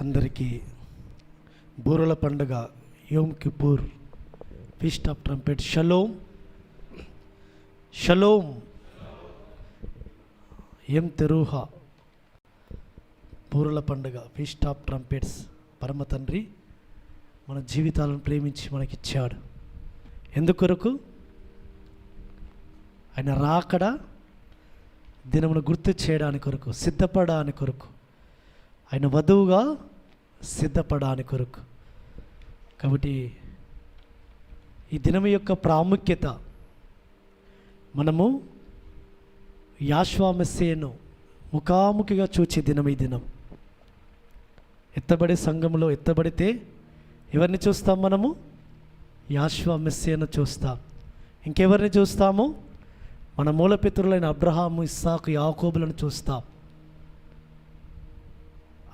అందరికీ బూరల పండుగ Yom Kippur feast of trumpet shalom shalom ఎం తెరూహా బూరల పండుగ ఫీస్ట్ ఆఫ్ ట్రంపెట్స్. పరమ తండ్రి మన జీవితాలను ప్రేమించి మనకిచ్చాడు. ఎందుకొరకు? ఆయన రాకడ దినమును గుర్తు చేయడానికి కొరకు, సిద్ధపడడానికి కొరకు, ఆయన వధువుగా సిద్ధపడడానికి కొరకు. కాబట్టి ఈ దినం యొక్క ప్రాముఖ్యత మనము యాషువా మెస్సీయను ముఖాముఖిగా చూచే దినం ఈ దినం. ఎత్తబడే సంఘంలో ఎత్తబడితే ఎవరిని చూస్తాం? మనము యాషువా మెస్సీయను చూస్తాం. ఇంకెవరిని చూస్తాము? మన మూలపితరులైన అబ్రహాము, ఇస్సాకు, యాకోబులను చూస్తాం.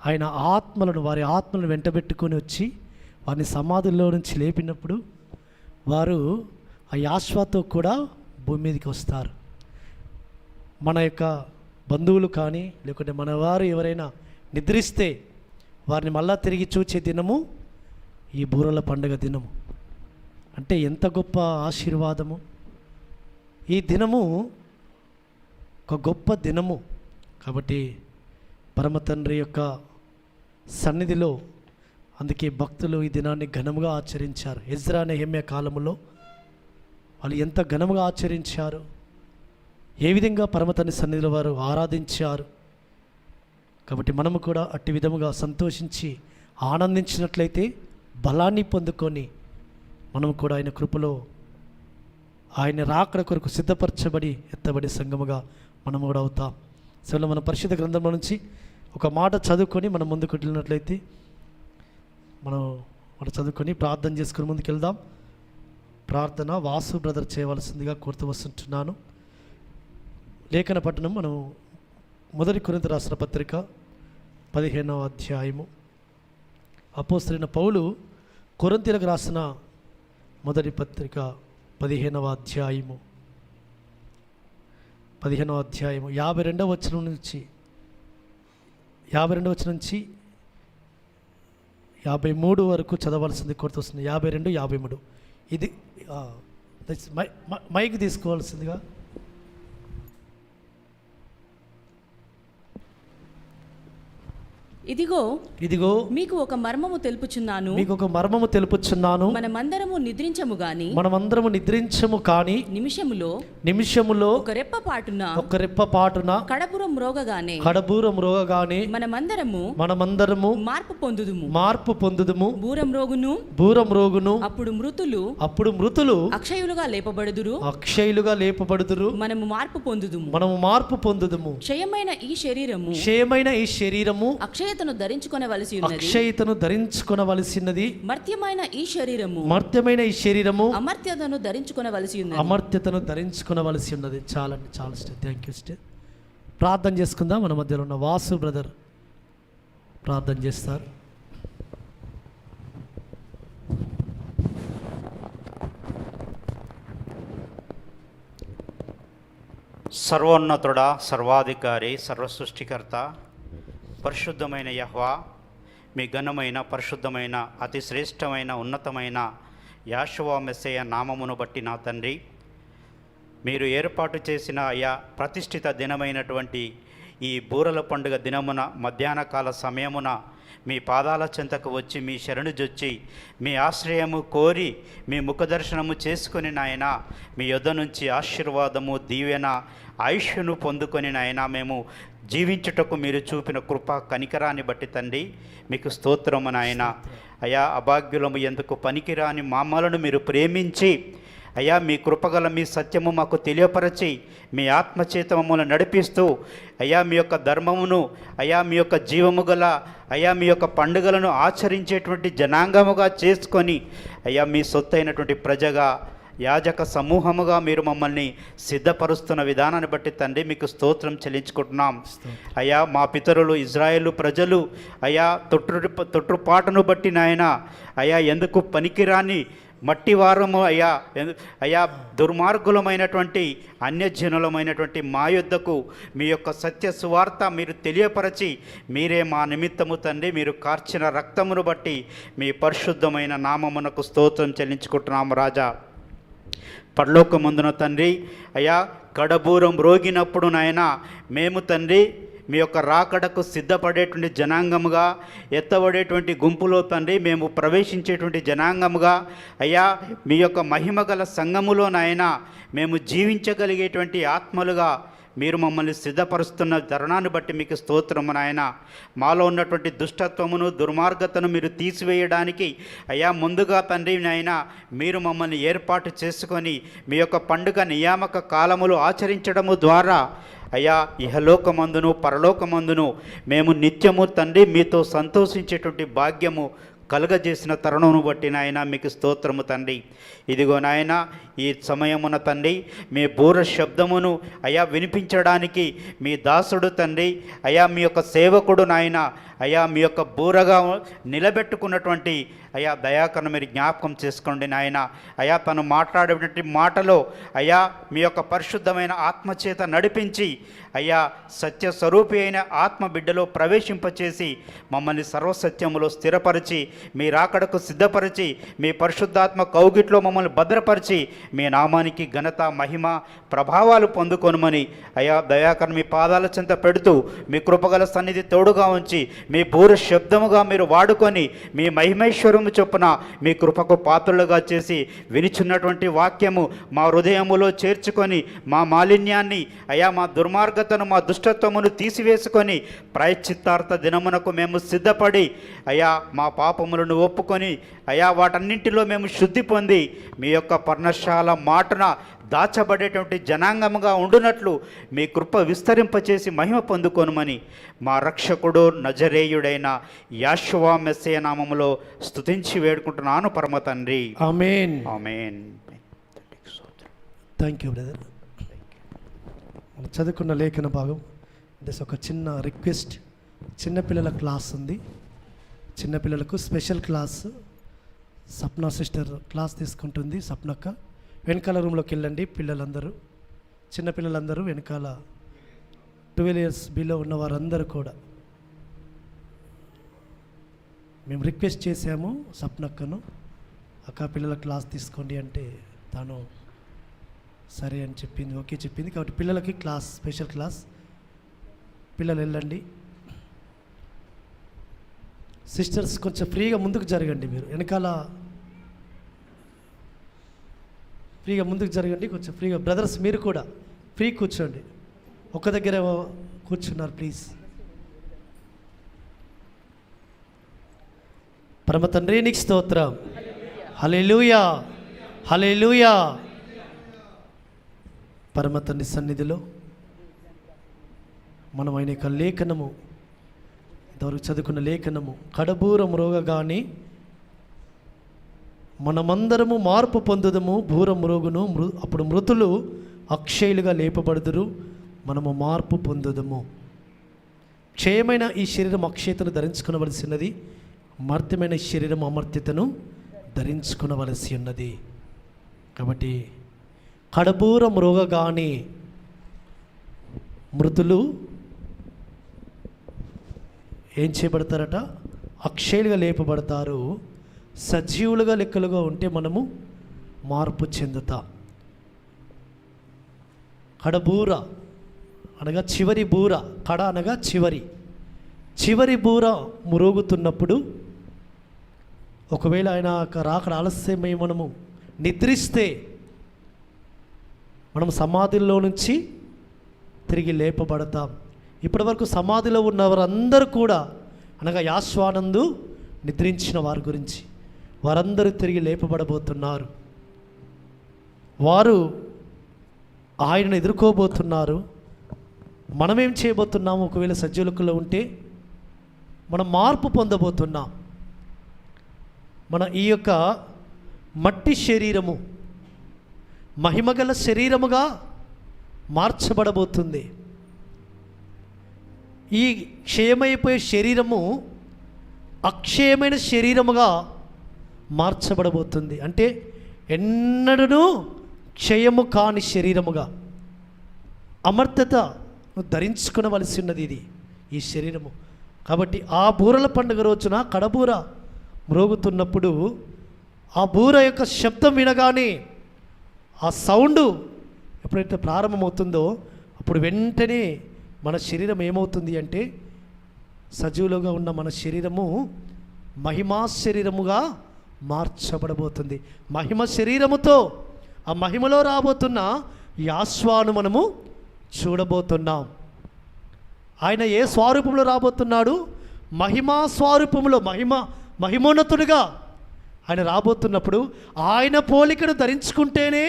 ఆయన వారి ఆత్మలను వెంటబెట్టుకొని వచ్చి వారిని సమాధుల్లో నుంచి లేపినప్పుడు వారు ఆ యాషువాతో కూడా భూమి మీదకి వస్తారు. మన యొక్క బంధువులు కానీ లేకుంటే మన వారు ఎవరైనా నిద్రిస్తే వారిని మళ్ళా తిరిగి చూచే దినము ఈ బూరల పండుగ దినము. అంటే ఎంత గొప్ప ఆశీర్వాదము! ఈ దినము ఒక గొప్ప దినము. కాబట్టి పరమ తండ్రి యొక్క సన్నిధిలో అందుకే భక్తులు ఈ దినాన్ని ఘనముగా ఆచరించారు. ఎజ్రా నెహెమ్యా కాలములో వాళ్ళు ఎంత ఘనముగా ఆచరించారు, ఏ విధంగా పరమ తండ్రి సన్నిధిలో వారు ఆరాధించారు. కాబట్టి మనము కూడా అట్టి విధముగా సంతోషించి ఆనందించినట్లయితే బలాన్ని పొందుకొని మనము కూడా ఆయన కృపలో ఆయన రాకడ కొరకు సిద్ధపరచబడి ఎత్తబడి సంఘముగా మనము కూడా అవుతాం. అసలు మన పరిశుద్ధ గ్రంథంలో నుంచి ఒక మాట చదువుకొని మనం ముందుకు వెళ్ళినట్లయితే మనం చదువుకొని ప్రార్థన చేసుకుని ముందుకు వెళ్దాం. ప్రార్థన వాసు బ్రదర్ చేయవలసిందిగా కోరుతూ వస్తుంటున్నాను. లేఖన పట్టణం మనం మొదటి కొరింథీ రాసిన పత్రిక 15వ అధ్యాయము. అపోస్తలుడైన పౌలు కొరింథీయులకు రాసిన మొదటి పత్రిక 15వ అధ్యాయము 52వ వచనం నుంచి 53 వరకు చదవాల్సింది కోరుతొస్తుంది. 52, 53 ఇది మైక్ తీసుకోవాల్సిందిగా. ఇదిగో మీకు ఒక మర్మము తెలుపుచున్నాను. మనమందరము నిద్రించము గాని నిమిషములో ఒక రెప్ప పాటున కడబూరం మ్రోగగానే మనమందరము మార్పు పొందుదుము. బూరం రోగును అప్పుడు మృతులు అక్షయులుగా లేపబడుదురు. మనము మార్పు పొందుదుము. క్షయమైన ఈ శరీరము అక్షయతను ధరించుకొనవలసినది. మర్త్యమైన ఈ శరీరము అమర్త్యతను ధరించుకొనవలసి ఉన్నది. చాలండి, చాలా స్టే. Thank you stay. ప్రార్థన చేసుకుందాం. మన మధ్యలో ఉన్న వాసు బ్రదర్ ప్రార్థన చేస్తారు. సర్వోన్నతుడా, సర్వాధికారి, సర్వసృష్టికర్త, పరిశుద్ధమైన యెహోవా, మీ ఘనమైన పరిశుద్ధమైన అతి శ్రేష్టమైన ఉన్నతమైన యాషువా మెస్సీయ నామమును బట్టి నా తండ్రి, మీరు ఏర్పాటు చేసిన అయా ప్రతిష్ఠిత దినమైనటువంటి ఈ బూరల పండుగ దినమున మధ్యాహ్న కాల సమయమున మీ పాదాల చెంతకు వచ్చి మీ శరణుజొచ్చి మీ ఆశ్రయము కోరి మీ ముఖదర్శనము చేసుకొని నాయన మీ యొద్ద నుంచి ఆశీర్వాదము, దీవెన, ఆయుష్ను పొందుకొని నాయన మేము జీవించుటకు మీరు చూపిన కృప కనికరాన్ని బట్టి తండ్రి మీకు స్తోత్రము నాయన. అయా అభాగ్యులము ఎందుకు పనికిరాని మమ్మలను మీరు ప్రేమించి అయా మీ కృపగల మీ సత్యము మాకు తెలియపరచి మీ ఆత్మచేత మమ్మల్ని నడిపిస్తూ అయా మీ యొక్క ధర్మమును అయా మీ యొక్క జీవము గల అయా మీ యొక్క పండుగలను ఆచరించేటువంటి జనాంగముగా చేసుకొని అయా మీ సొత్తైనటువంటి ప్రజగా యాజక సమూహముగా మీరు మమ్మల్ని సిద్ధపరుస్తున్న విధానాన్ని బట్టి తండ్రి మీకు స్తోత్రం చెల్లించుకుంటున్నాం. అయా మా పితరులు ఇజ్రాయేలు ప్రజలు అయా తొట్టుపాటును బట్టి నాయన అయా ఎందుకు పనికిరాని మట్టివారము అయ్యా అయ్యా దుర్మార్గులమైనటువంటి అన్యజనులమైనటువంటి మా యొద్దకు మీ యొక్క సత్య సువార్త మీరు తెలియపరచి మీరే మా నిమిత్తము తండ్రి మీరు కార్చిన రక్తమును బట్టి మీ పరిశుద్ధమైన నామమునకు స్తోత్రం చెల్లించుకుంటున్నాము రాజా. పరలోకమందున తండ్రి అయ్యా కడబూరం రోగినప్పుడు నాయన మేము తండ్రి మీ యొక్క రాకడకు సిద్ధపడేటువంటి జనాంగముగా, ఎత్తబడేటువంటి గుంపులో తండ్రి మేము ప్రవేశించేటువంటి జనాంగముగా అయ్యా మీ యొక్క మహిమగల సంఘములో నాయన మేము జీవించగలిగేటువంటి ఆత్మలుగా మీరు మమ్మల్ని సిద్ధపరుస్తున్న తరుణాన్ని బట్టి మీకు స్తోత్రము నాయన. మాలో ఉన్నటువంటి దుష్టత్వమును దుర్మార్గతను మీరు తీసివేయడానికి అయ్యా ముందుగా తండ్రి నాయన మీరు మమ్మల్ని ఏర్పాటు చేసుకొని మీ యొక్క పండుగ నియామక కాలములు ఆచరించడము ద్వారా అయ్యా ఇహలోకమందును పరలోకమందును మేము నిత్యము తండ్రి మీతో సంతోషించేటువంటి భాగ్యము కలుగజేసిన తరుణమును బట్టి నాయన మీకు స్తోత్రము తండ్రి. ఇదిగో నాయన ఈ సమయమున తండ్రి మీ బూర శబ్దమును అయా వినిపించడానికి మీ దాసుడు తండ్రి అయా మీ యొక్క సేవకుడు నాయన అయా మీ యొక్క బూరగా నిలబెట్టుకున్నటువంటి అయా దయాకరణ మీరు జ్ఞాపకం చేసుకోండి నాయన. అయా తను మాట్లాడేటువంటి మాటలో అయా మీ యొక్క పరిశుద్ధమైన ఆత్మచేత నడిపించి అయ్యా సత్య స్వరూపి అయిన ఆత్మ బిడ్డలో ప్రవేశింపచేసి మమ్మల్ని సర్వసత్యములో స్థిరపరిచి మీ రాకడకు సిద్ధపరిచి మీ పరిశుద్ధాత్మ కౌగిట్లో మమ్మల్ని భద్రపరిచి మీ నామానికి ఘనత మహిమ ప్రభావాలు పొందుకొనమని అయా దయాకరణ మీ పాదాల చెంత పెడుతూ మీ కృపగల సన్నిధి తోడుగా ఉంచి మీ బూర శబ్దముగా మీరు వాడుకొని మీ మహిమేశ్వరము చొప్పున మీ కృపకు పాత్రలుగా చేసి వినిచున్నటువంటి వాక్యము మా హృదయములో చేర్చుకొని మా మాలిన్యాన్ని అయా మా దుర్మార్గతను మా దుష్టత్వమును తీసివేసుకొని ప్రాయశ్చిత్తార్థ దినమునకు మేము సిద్ధపడి అయా మా పాపములను ఒప్పుకొని అయా వాటన్నింటిలో మేము శుద్ధి పొంది మీ యొక్క పర్ణశాల మాటన దాచబడేటువంటి జనాంగముగా ఉండునట్లు మీ కృప విస్తరింపచేసి మహిమ పొందుకొనుమని మా రక్షకుడు నజరేయుడైన యాషువా మెస్సయ నామములో స్తుతించి వేడుకుంటున్నాను పరమ తండ్రి. Amen. Amen. Thank you brother. మనం చదువుకున్న లేఖన భాగం దిస్ ఒక చిన్న రిక్వెస్ట్. చిన్నపిల్లల క్లాస్ ఉంది, చిన్నపిల్లలకు special class Sapna sister class తీసుకుంటుంది. సప్నక్క వెనకాల రూమ్లోకి వెళ్ళండి. పిల్లలందరూ చిన్నపిల్లలందరూ వెనకాల 12 years బిలో ఉన్న వారందరూ కూడా మేము రిక్వెస్ట్ చేసాము సప్నక్కను, అక్క పిల్లల క్లాస్ తీసుకోండి అంటే తాను సరే అని చెప్పింది, ఓకే చెప్పింది. కాబట్టి పిల్లలకి క్లాస్ స్పెషల్ క్లాస్, పిల్లలు వెళ్ళండి. సిస్టర్స్ కొంచెం ఫ్రీగా ముందుకు జరగండి, మీరు వెనకాల ఫ్రీగా ముందుకు జరగండి, కొంచెం ఫ్రీగా. బ్రదర్స్ మీరు కూడా ఫ్రీ కూర్చోండి, ఒక్క దగ్గర కూర్చున్నారు ప్లీజ్. పరమ తండ్రి నీకు స్తోత్రం. హల్లెలూయా, హల్లెలూయా. పరమ తండ్రి సన్నిధిలో మనం ఆయన యొక్క లేఖనము, ఇంతవరకు చదువుకున్న లేఖనము, కడబూరం రోగగాని మనమందరము మార్పు పొందుదము, బూరం రోగును అప్పుడు మృతులు అక్షయులుగా లేపబడుదురు, మనము మార్పు పొందుదము. క్షయమైన ఈ శరీరం అక్షయతను ధరించుకునవలసినది, మర్త్యమైన ఈ శరీరం అమర్త్యతను ధరించుకునవలసి ఉన్నది. కాబట్టి కడబూరం రోగగాని మృతులు ఏం చేయబడతారట? అక్షయులుగా లేపబడతారు. సజీవులుగా లెక్కలుగా ఉంటే మనము మార్పు చెందుతాం. కడబూర అనగా చివరి బూర, కడ అనగా చివరి బూర మురుగుతున్నప్పుడు ఒకవేళ ఆయన రాకడ ఆలస్యమై మనము నిద్రిస్తే మనం సమాధిలో నుంచి తిరిగి లేపబడతాం. ఇప్పటివరకు సమాధిలో ఉన్నవారందరూ కూడా అనగా యాశ్వానందు నిద్రించిన వారి గురించి, వారందరూ తిరిగి లేపబడబోతున్నారు. వారు ఆయనను ఎదుర్కోబోతున్నారు. మనమేం చేయబోతున్నాము? ఒకవేళ సజీవులలో ఉంటే మనం మార్పు పొందబోతున్నాం. మన ఈ యొక్క మట్టి శరీరము మహిమగల శరీరముగా మార్చబడబోతుంది. ఈ క్షయమైపోయే శరీరము అక్షయమైన శరీరముగా మార్చబడబోతుంది. అంటే ఎన్నడూ క్షయము కాని శరీరముగా, అమర్త్యతను ధరించుకునవలసి ఉన్నది ఇది ఈ శరీరము. కాబట్టి ఆ బూరల పండుగ రోజున కడబూర మ్రోగుతున్నప్పుడు ఆ బూర యొక్క శబ్దం వినగానే, ఆ సౌండు ఎప్పుడైతే ప్రారంభమవుతుందో అప్పుడు వెంటనే మన శరీరం ఏమవుతుంది అంటే, సజీవులుగా ఉన్న మన శరీరము మహిమా శరీరముగా మార్చబడబోతుంది. మహిమ శరీరముతో ఆ మహిమలో రాబోతున్న యాశ్వాను మనము చూడబోతున్నాం. ఆయన ఏ స్వరూపంలో రాబోతున్నాడు? మహిమా స్వరూపంలో, మహిమోన్నతుడిగా ఆయన రాబోతున్నప్పుడు ఆయన పోలికను ధరించుకుంటేనే,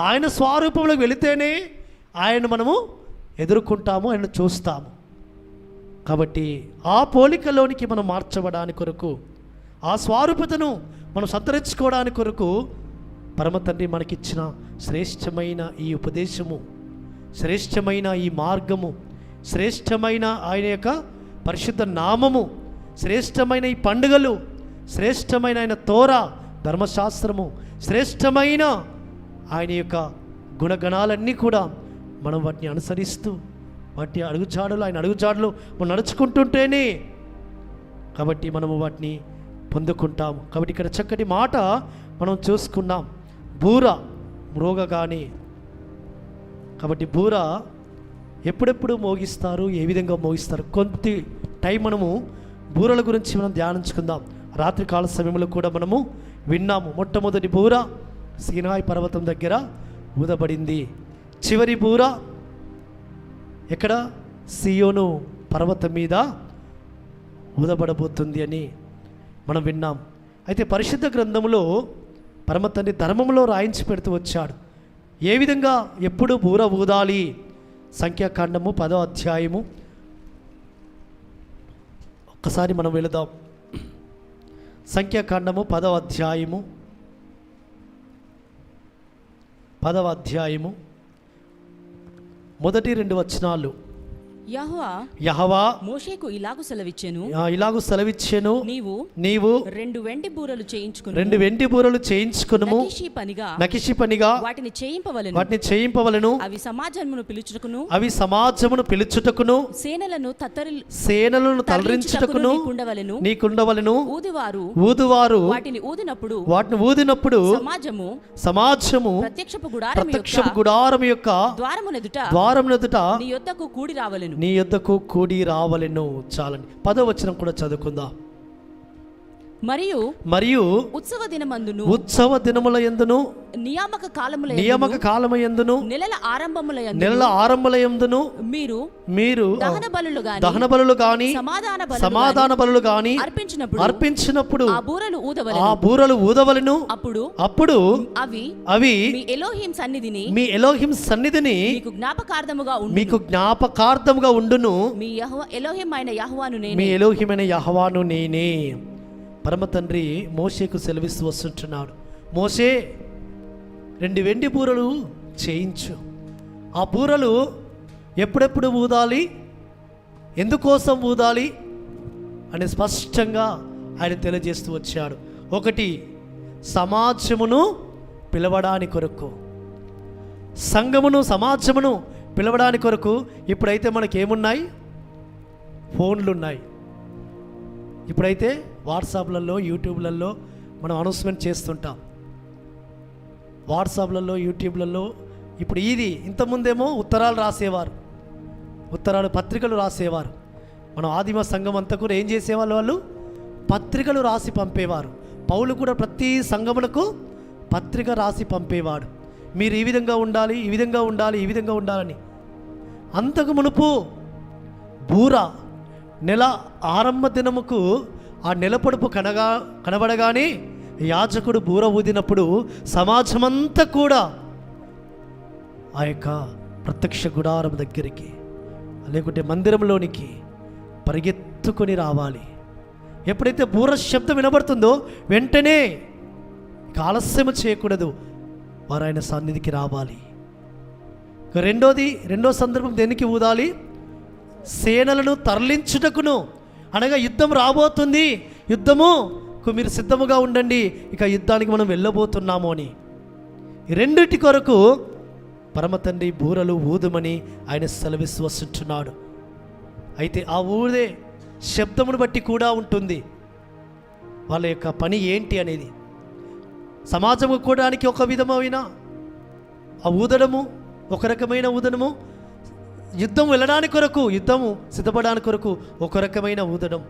ఆయన స్వరూపంలో వెళితేనే ఆయన మనము ఎదుర్కొంటాము, ఆయన చూస్తాము. కాబట్టి ఆ పోలికలోనికి మనం మార్చబడానికి కొరకు, ఆ స్వరూపతను మనం సంతరించుకోవడానికి కొరకు పరమ తండ్రి మనకిచ్చిన శ్రేష్టమైన ఈ ఉపదేశము, శ్రేష్టమైన ఈ మార్గము, శ్రేష్టమైన ఆయన యొక్క పరిశుద్ధ నామము, శ్రేష్టమైన ఈ పండుగలు, శ్రేష్టమైన ఆయన తోరా ధర్మశాస్త్రము, శ్రేష్టమైన ఆయన యొక్క గుణగణాలన్నీ కూడా మనం వాటిని అనుసరిస్తూ, వాటి అడుగుజాడలు, ఆయన అడుగుజాడలు మనం నడుచుకుంటుంటేనే కాబట్టి మనము వాటిని పొందుకుంటాము. కాబట్టి ఇక్కడ చక్కటి మాట మనం చూసుకున్నాం. బూర మ్రోగగానే, కాబట్టి బూర ఎప్పుడెప్పుడు మోగిస్తారు, ఏ విధంగా మోగిస్తారు, కొద్ది టైం మనము బూరల గురించి మనం ధ్యానించుకుందాం. రాత్రికాల సమయంలో కూడా మనము విన్నాము. మొట్టమొదటి బూర సీనాయి పర్వతం దగ్గర ఊదబడింది. చివరి బూర ఎక్కడ? సియోను పర్వతం మీద ఊదబడబోతుంది అని మనం విన్నాం. అయితే పరిశుద్ధ గ్రంథంలో పరమ తండ్రి ధర్మంలో రాయించి పెడుతూ వచ్చాడు. ఏ విధంగా ఎప్పుడు బూర ఊదాలి? సంఖ్యాకాండము 10వ అధ్యాయము ఒక్కసారి మనం వెళదాం. సంఖ్యాకాండము 10వ అధ్యాయము 10వ అధ్యాయము మొదటి 2 వచనాలు. యెహోవా మోషేకు ఇలాగు సెలవిచ్చెను, నీవు 2 వెండి బూరలు చేయించుకును, నకిషి పనిగా వాటిని చేయింపవలెను. అవి సమాజమును పిలుచుటకును సేనలను తలరించుటకును నీకుండవలెను. ఊదువారు వాటిని ఊదినప్పుడు సమాజము ప్రత్యక్షపు గుడారము యొక్క ద్వారమునెదుట నీ యొద్దకు కూడి రావలెను. చాలండి. 10వ వచనం కూడా చదువుకుందాం. మరియు ఉత్సవ దినముల యందును నియామక కాలములందును నెలల ఆరంభములందును మీరు దహన బలులు గాని సమాధాన బలులు గాని అర్పించినప్పుడు ఆ బూరలు ఊదవలెను. అప్పుడు అవి మీ ఎలోహిం సన్నిధిని మీకు జ్ఞాపకార్థముగా ఉండును. మీ ఎలోహిమైన యెహోవాను నేనే. పరమ తండ్రి మోషేకు సెలవిస్తూ వస్తుంటున్నాడు. మోషే 2 వెండి బూరలు చేయించు. ఆ బూరలు ఎప్పుడెప్పుడు ఊదాలి, ఎందుకోసం ఊదాలి అని స్పష్టంగా ఆయన తెలియజేస్తూ వచ్చాడు. 1 సమాజమును పిలవడానికి కొరకు, సమాజమును పిలవడానికి కొరకు. ఇప్పుడైతే మనకేమున్నాయి? ఫోన్లు ఉన్నాయి. ఇప్పుడైతే వాట్సాప్లలో, యూట్యూబ్లలో మనం అనౌన్స్మెంట్ చేస్తుంటాం. వాట్సాప్లలో, యూట్యూబ్లలో ఇప్పుడు ఇంతకుముందేమో ఉత్తరాలు రాసేవారు, పత్రికలు రాసేవారు. మనం ఆదిమ సంఘం అంతా కూడా ఏం చేసేవాళ్ళు? వాళ్ళు పత్రికలు రాసి పంపేవారు. పౌలు కూడా ప్రతి సంఘమునకు పత్రిక రాసి పంపేవాడు. మీరు ఈ విధంగా ఉండాలి, ఈ విధంగా ఉండాలి, ఈ విధంగా ఉండాలని. అంతకు మునుపు బూర నెల ఆరంభ దినముకు ఆ నెల పొడుపు కనబడగానే యాజకుడు బూర ఊదినప్పుడు సమాజమంతా కూడా ఆ యొక్క ప్రత్యక్ష గుడారం దగ్గరికి, లేకుంటే మందిరంలోనికి పరిగెత్తుకొని రావాలి. ఎప్పుడైతే బూర శబ్దం వినబడుతుందో వెంటనే ఆలస్యం చేయకూడదు, వారు ఆయన సన్నిధికి రావాలి. రెండో సందర్భం దేనికి ఊదాలి? సేనలను తరలించుటకును, అనగా యుద్ధం రాబోతుంది, యుద్ధముకు మీరు సిద్ధముగా ఉండండి, ఇక యుద్ధానికి మనం వెళ్ళబోతున్నాము అని. ఈ రెండిటి కొరకు పరమ తండ్రి బూరలు ఊదుమని ఆయన సెలవిస్తూ వస్తుంటున్నాడు. అయితే ఆ ఊదే శబ్దమును బట్టి కూడా ఉంటుంది వాళ్ళ యొక్క పని ఏంటి అనేది. సమాజము కూడానికి ఒక విధమైన ఆ ఊదడము, ఒక రకమైన ఊదడము, యుద్ధం వెళ్ళడానికి కొరకు, యుద్ధము సిద్ధపడడానికి కొరకు ఒక రకమైన ఊదడం,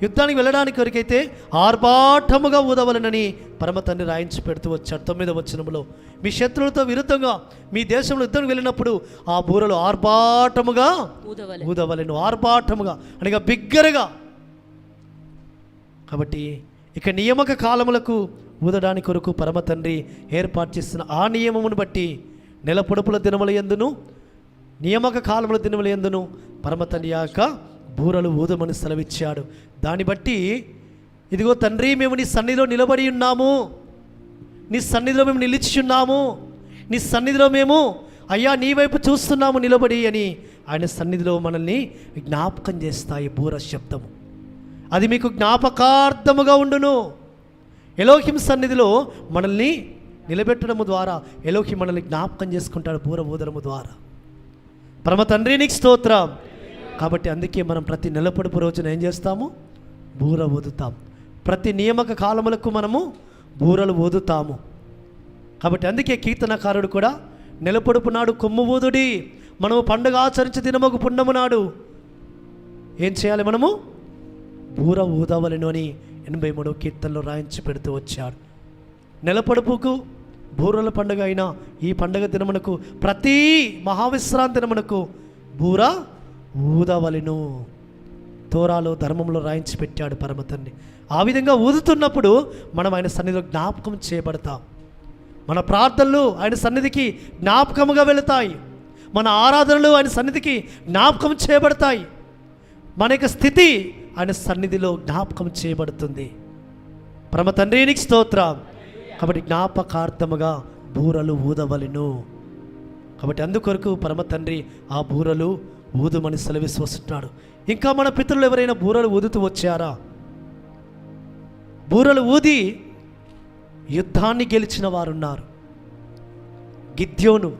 యుద్ధానికి వెళ్ళడానికి కొరకైతే ఆర్భాటముగా ఊదవలనని పరమ తండ్రి రాయించి పెడుతూ వచ్చాడు. 9వ వచనములో, మీ శత్రువులతో విరుద్ధంగా మీ దేశంలో యుద్ధం వెళ్ళినప్పుడు ఆ బూరలు ఆర్భాటముగా ఊదవలెను. ఆర్భాటముగా అనగా బిగ్గరగా. కాబట్టి ఇక నియామక కాలములకు ఊదడానికి కొరకు పరమ తండ్రి ఏర్పాటు చేస్తున్న ఆ నియమమును బట్టి నెల పొడుపుల దినముల యందును నియామక కాలముల దినముల యందును పరమ తండ్రి యొక్క బూరలు ఊదమని సెలవిచ్చాడు. దాన్ని బట్టి ఇదిగో తండ్రి, మేము నీ సన్నిధిలో నిలబడి ఉన్నాము, నీ సన్నిధిలో మేము నిలిచి ఉన్నాము, నీ సన్నిధిలో మేము అయ్యా నీ వైపు చూస్తున్నాము నిలబడి అని ఆయన సన్నిధిలో మనల్ని జ్ఞాపకం చేస్తాయి బూర శబ్దము. అది మీకు జ్ఞాపకార్థముగా ఉండును. ఎలోహిం సన్నిధిలో మనల్ని నిలబెట్టడము ద్వారా ఎలోహిం మనల్ని జ్ఞాపకం చేసుకుంటాడు బూర ఊదడము ద్వారా. పరమ తండ్రి నీకు స్తోత్రం. కాబట్టి అందుకే మనం ప్రతి నెలపొడుపు రోజున ఏం చేస్తాము? బూర ఊదుతాం. ప్రతి నియామక కాలములకు మనము బూరలు ఊదుతాము. కాబట్టి అందుకే కీర్తనకారుడు కూడా నెలపొడుపు నాడు కొమ్ము ఊదుడి, మనము పండుగ ఆచరించే దినముకు పుణ్యము నాడు ఏం చేయాలి? మనము బూర ఊదవలెను అని 83వ కీర్తనలో రాయించి పెడుతూ వచ్చాడు. నెలపొడుపుకు బూరల పండుగ అయినా ఈ పండుగ దినమునకు, ప్రతి మహావిశ్రాంతి దినమునకు బూర ఊదవలెను. తోరాలో ధర్మంలో రాయించి పెట్టాడు పరమ తండ్రి. ఆ విధంగా ఊదుతున్నప్పుడు మనం ఆయన సన్నిధిలో జ్ఞాపకం చేయబడతాం. మన ప్రార్థనలు ఆయన సన్నిధికి జ్ఞాపకముగా వెళతాయి. మన ఆరాధనలు ఆయన సన్నిధికి జ్ఞాపకం చేయబడతాయి. మన యొక్క స్థితి ఆయన సన్నిధిలో జ్ఞాపకం చేయబడుతుంది. పరమ తండ్రికి స్తోత్రం. కాబట్టి జ్ఞాపకార్థముగా బూరలు ఊదవలెను. కాబట్టి అందుకొరకు పరమ తండ్రి ఆ బూరలు ఊదుమని సెలవిస్తూ వస్తున్నాడు. ఇంకా మన పితరులు ఎవరైనా బూరలు ఊదుతూ వచ్చారా? బూరలు ఊది యుద్ధాన్ని గెలిచిన వారున్నారు. గిద్యోను.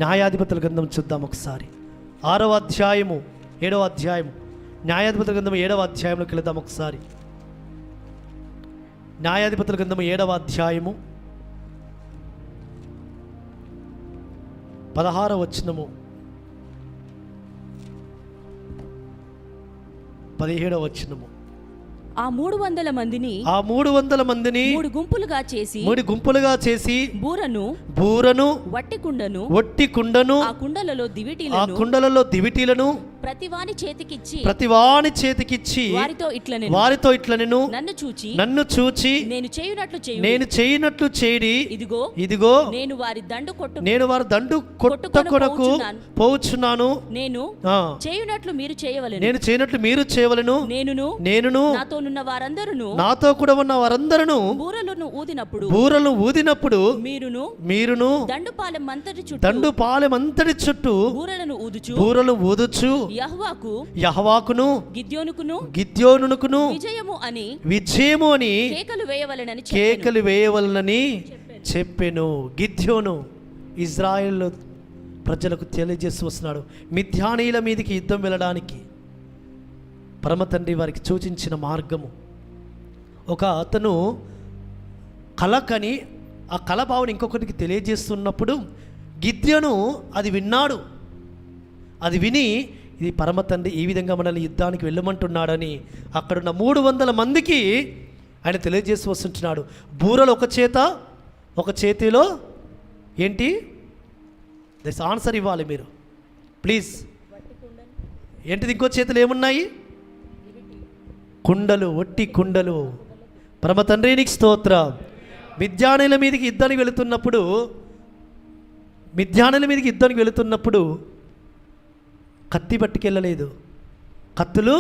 న్యాయాధిపతుల గ్రంథం చూద్దాం ఒకసారి. 6వ అధ్యాయము 7వ అధ్యాయం. న్యాయాధిపతుల గ్రంథం 7వ అధ్యాయంలోకి వెళదాం ఒకసారి. న్యాయాధిపతుల గ్రంథం 7వ అధ్యాయము 16వ వచనము 17వ వచనము. ఆ 300 మందిని 300 మందిని 3 గుంపులుగా చేసి బూరను వట్టి కుండను ఆ కుండలలో దివిటీలను ప్రతివాని చేతికిచ్చి వారితో ఇట్లనెను, నన్ను చూచి నేను చేయునట్లు చేడి, ఇదిగో నేను వారి దండు కొట్టుకొనకు పోవచ్చున్నాను. నేను చేయునట్లు మీరు చేయవలెను. నేనును నాతో కూడా ఉన్న వారందరూ బూరలను ఊదినప్పుడు మీరును దండుపాలెం అంతటి చుట్టూ బూరలు ఊదుచు యెహోవాకును గిద్యోనుకును విజయము అని కేకలు వేయవలనని చెప్పెను. గిద్యోను ఇజ్రాయెల్ ప్రజలకు తెలియజేస్తూ వస్తున్నాడు. మిద్యానీయుల మీదకి యుద్ధం వెళ్ళడానికి పరమ తండ్రి వారికి సూచించిన మార్గము. ఒక అతను కలకని ఆ కల భావన ఇంకొకటికి తెలియజేస్తున్నప్పుడు గిద్యోను అది విన్నాడు. అది విని ఇది పరమ తండ్రి ఈ విధంగా మనల్ని యుద్ధానికి వెళ్ళమంటున్నాడని అక్కడున్న 300 మందికి ఆయన తెలియజేసి వస్తుంటున్నాడు. బూరలు ఒక చేతిలో ఏంటి? దిస్ ఆన్సర్ ఇవ్వాలి మీరు ప్లీజ్. ఏంటిది? ఇంకో చేతులు ఏమున్నాయి? కుండలు, ఒట్టి కుండలు. పరమ తండ్రికి స్తోత్రం. మిద్యానీయుల మీదకి యుద్ధానికి వెళుతున్నప్పుడు కత్తి పట్టుకెళ్ళలేదు, కత్తులు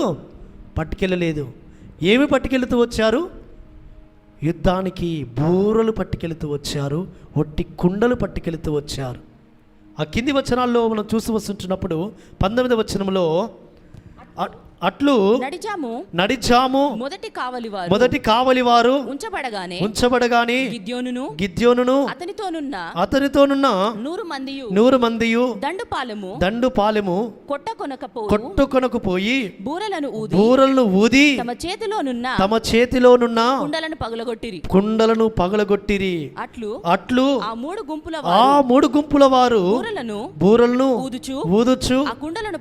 పట్టుకెళ్ళలేదు. ఏమి పట్టుకెళ్తూ వచ్చారు? యుద్ధానికి బూరలు పట్టుకెళ్తూ వచ్చారు, ఒట్టి కుండలు పట్టుకెళ్తూ వచ్చారు. ఆ కింది వచనాల్లో మనం చూసి వస్తుంటున్నప్పుడు 19వ వచనంలో అట్లు నడిచాము. మొదటి కావలివారు ఉంచబడగానే గిద్యోనును అతనితోనున్న 100 మందియు దండుపాలెము కొట్టుకొనకపోయి బూరలను ఊది తమ చేతిలోనున్న కుండలను పగలగొట్టిరి. అట్లు ఆ మూడు గుంపుల వారు బూరలను ఊదుచు ఆ కుండలను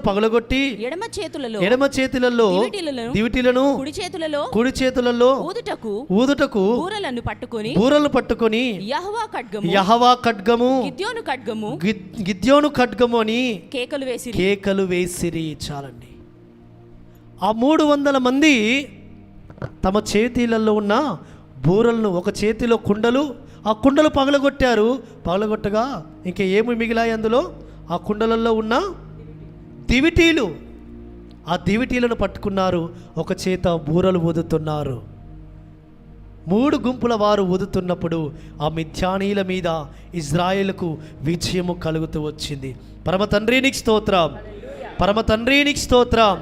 పగలగొట్టి ఎడమ చేతులలో దివిటీలను కుడి చేతులలో ఊదుటకు బూరలను పట్టుకొని యెహోవా ఖడ్గము గిద్యోను ఖడ్గము అని కేకలు వేసిరి. చాలండి. ఆ 300 మంది తమ చేతిలలో ఉన్న బూరలను, ఒక చేతిలో కుండలు, ఆ కుండలు పగలగొట్టారు. పగలగొట్టగా ఇంకా ఏమి మిగిలాయి అందులో? ఆ కుండలలో ఉన్న దివిటీలు. ఆ దివిటీలను పట్టుకున్నారు, ఒక చేత బూరలు ఊదుతున్నారు. 3 గుంపుల వారు ఊదుతున్నప్పుడు ఆ మిథ్యానీల మీద ఇజ్రాయేలుకు విజయము కలుగుతూ వచ్చింది. పరమ తండ్రికి స్తోత్రం, పరమ తండ్రికి స్తోత్రం.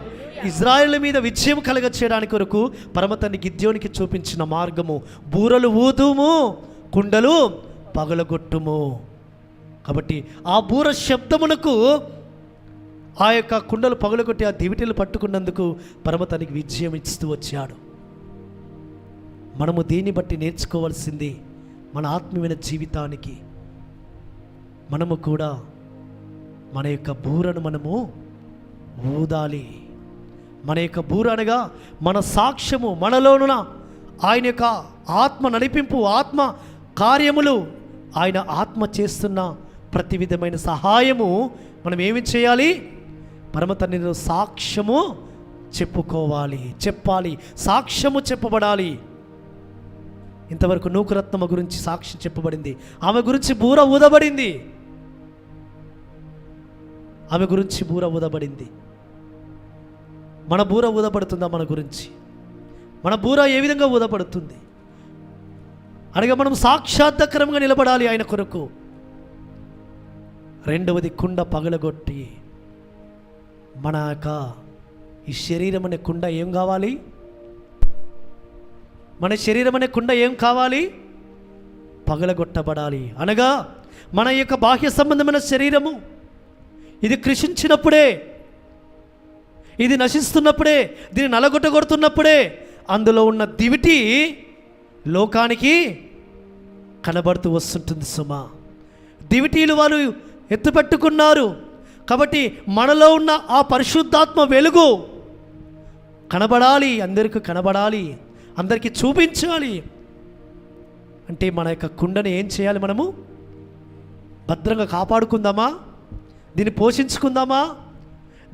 ఇజ్రాయేల్ మీద విజయం కలగ చేయడానికి కొరకు పరమ తండ్రి గిద్యోనికి చూపించిన మార్గము బూరలు ఊదుము, కుండలు పగలగొట్టుము. కాబట్టి ఆ బూర శబ్దమునకు ఆ యొక్క కుండలు పగలగొట్టి ఆ దివిటీలు పట్టుకున్నందుకు పరమ తండ్రికి విజయం ఇస్తూ వచ్చాడు. మనము దీన్ని బట్టి నేర్చుకోవాల్సింది, మన ఆత్మీయమైన జీవితానికి మనము కూడా మన యొక్క బూరను మనము ఊదాలి. మన యొక్క బూర అనగా మన సాక్ష్యము, మనలోనున్న ఆయన యొక్క ఆత్మ నడిపింపు, ఆత్మ కార్యములు, ఆయన ఆత్మ చేస్తున్న ప్రతి విధమైన సహాయము మనం ఏమి చేయాలి? పరమ తండ్రిలో సాక్ష్యము చెప్పుకోవాలి, చెప్పాలి, సాక్ష్యము చెప్పబడాలి. ఇంతవరకు నూకరత్నమ్మ గురించి సాక్ష్యం చెప్పబడింది, ఆమె గురించి బూర ఊదబడింది, ఆమె గురించి బూర ఊదబడింది. మన బూర ఊదబడుతుందా? మన గురించి మన బూర ఏ విధంగా ఊదబడుతుంది అనగా మనం సాక్షాత్కరంగా నిలబడాలి ఆయన కొరకు. రెండవది, కుండ పగలగొట్టి మన యొక్క ఈ శరీరం అనే కుండ ఏం కావాలి? మన శరీరం అనే కుండ ఏం కావాలి? పగలగొట్టబడాలి. అనగా మన యొక్క బాహ్య సంబంధమైన శరీరము ఇది కృషించినప్పుడే, ఇది నశిస్తున్నప్పుడే, దీన్ని నలగొట్టగొడుతున్నప్పుడే అందులో ఉన్న దివిటి లోకానికి కనబడుతూ వస్తుంటుంది. సుమా, దివిటీలు వారు ఎత్తుపెట్టుకున్నారు కాబట్టి మనలో ఉన్న ఆ పరిశుద్ధాత్మ వెలుగు కనబడాలి, అందరికీ కనబడాలి, అందరికీ చూపించాలి. అంటే మన యొక్క కుండని ఏం చేయాలి? మనము భద్రంగా కాపాడుకుందామా? దీన్ని పోషించుకుందామా?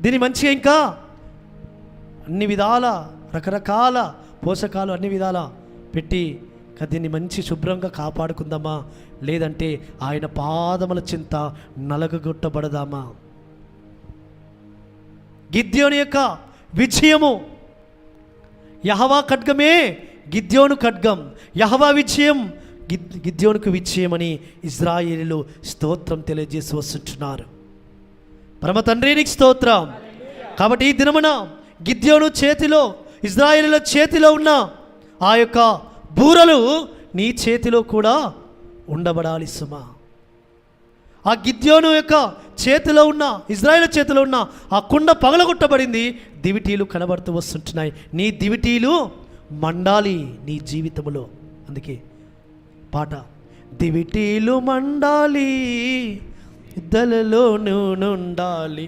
దీన్ని మంచిగా ఇంకా అన్ని విధాల రకరకాల పోషకాలు అన్ని విధాల పెట్టి దీన్ని మంచి శుభ్రంగా కాపాడుకుందామా? లేదంటే ఆయన పాదముల చింత నలగగొట్టబడదామా? గిద్యోను యొక్క విజయము, యెహోవా ఖడ్గమే గిద్యోను ఖడ్గం, యెహోవా విజయం గిద్యోనుకు విజయమని ఇజ్రాయేలీలు స్తోత్రం తెలియజేసి వస్తుంటున్నారు. పరమ తండ్రికి స్తోత్రం. కాబట్టి ఈ దినమున గిద్యోను చేతిలో, ఇజ్రాయేలీల చేతిలో ఉన్న ఆ యొక్క బూరలు నీ చేతిలో కూడా ఉండబడాలి సుమా. ఆ గిద్యోను యొక్క చేతిలో ఉన్న, ఇజ్రాయేల్ చేతిలో ఉన్న ఆ కుండ పగలగొట్టబడింది, దివిటీలు కనబడుతూ వస్తుంటున్నాయి. నీ దివిటీలు మండాలి నీ జీవితంలో. అందుకే పాట, దివిటీలు మండాలి ఇద్దలలో నుండాలి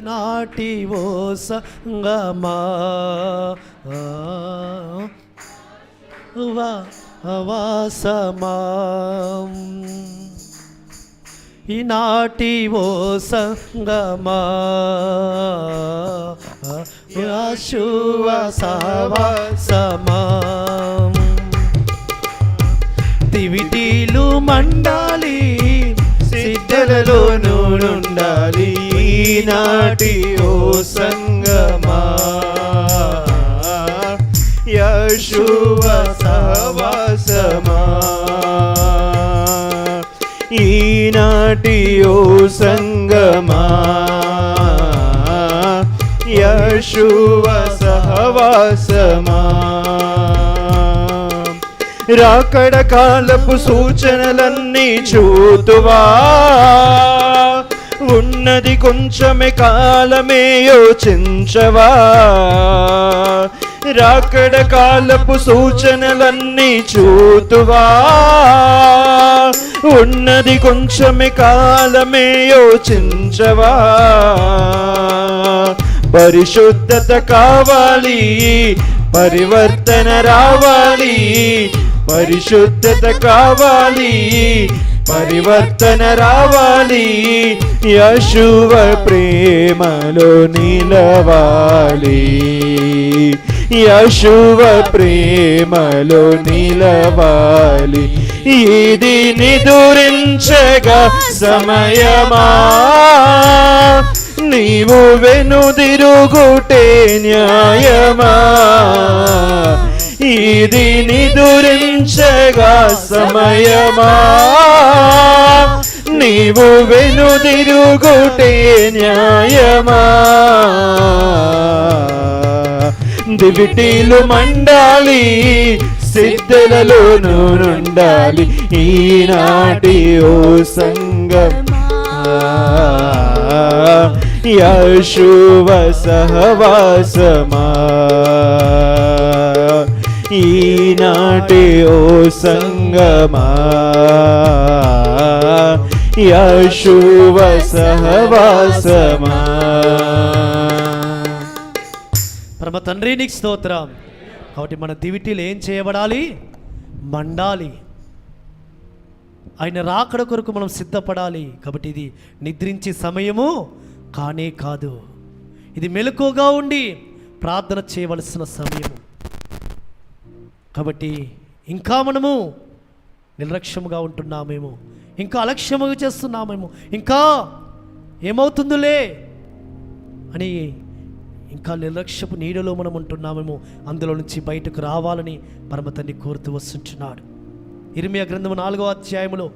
నాటి ఓ సంగమా వాసమా ఈనాటి ఓ సంగమా శువసమా దివిటీలు మండాలి సిద్ధలలో నుండాలి ఈనాటి ఓ సంగమా యెషువ సహవాసమా ఈనాటి ఓ సంగమా యెషువ సహవాసమా. రాకడ కాలపు సూచనలన్నీ చూతువా, ఉన్నది కొంచెమే కాలమే యోచించవా. రాకడ కాలపు సూచనలన్నీ చూతువా, ఉన్నది కొంచెమే కాలమే యోచించవా. పరిశుద్ధత కావాలి, పరివర్తన రావాలి. పరిశుద్ధత కావాలి, పరివర్తన రావాలి. యెషువ ప్రేమలో నిలవాలి, యెషువ ప్రేమలో నిలవాలి. ఇది నిదురించగా సమయమా, నీవు వెనుదిరుగుటే న్యాయమా. ఇది నిదురించగా సమయమా, నీవు వెనుదిరుగుటే న్యాయమా. దివిటీలు మండాలి, సిద్ధులలోనూ నుండాలి. ఈనాటి ఓ సంగమా, యెషువ సహవాసమా. ఈనాటి ఓ సంగమా, యెషువ సహవాసమా. పరమ తండ్రి నీకు స్తోత్రం. కాబట్టి మన దివిటీలు ఏం చేయబడాలి? మండాలి. ఆయన రాకడ కొరకు మనం సిద్ధపడాలి. కాబట్టి ఇది నిద్రించే సమయము కానే కాదు, ఇది మెలకువగా ఉండి ప్రార్థన చేయవలసిన సమయము. కాబట్టి ఇంకా మనము నిర్లక్ష్యముగా ఉంటున్నామేమో, ఇంకా అలక్ష్యముగా చేస్తున్నామేమో, ఇంకా ఏమవుతుందిలే అని ఇంకా నిర్లక్ష్యపు నీడలో మనం ఉంటున్నామేమో. అందులో నుంచి బయటకు రావాలని పరమ తండ్రి కోరుతూ వస్తుంటున్నాడు. ఇర్మియా గ్రంథము 4వ అధ్యాయంలో,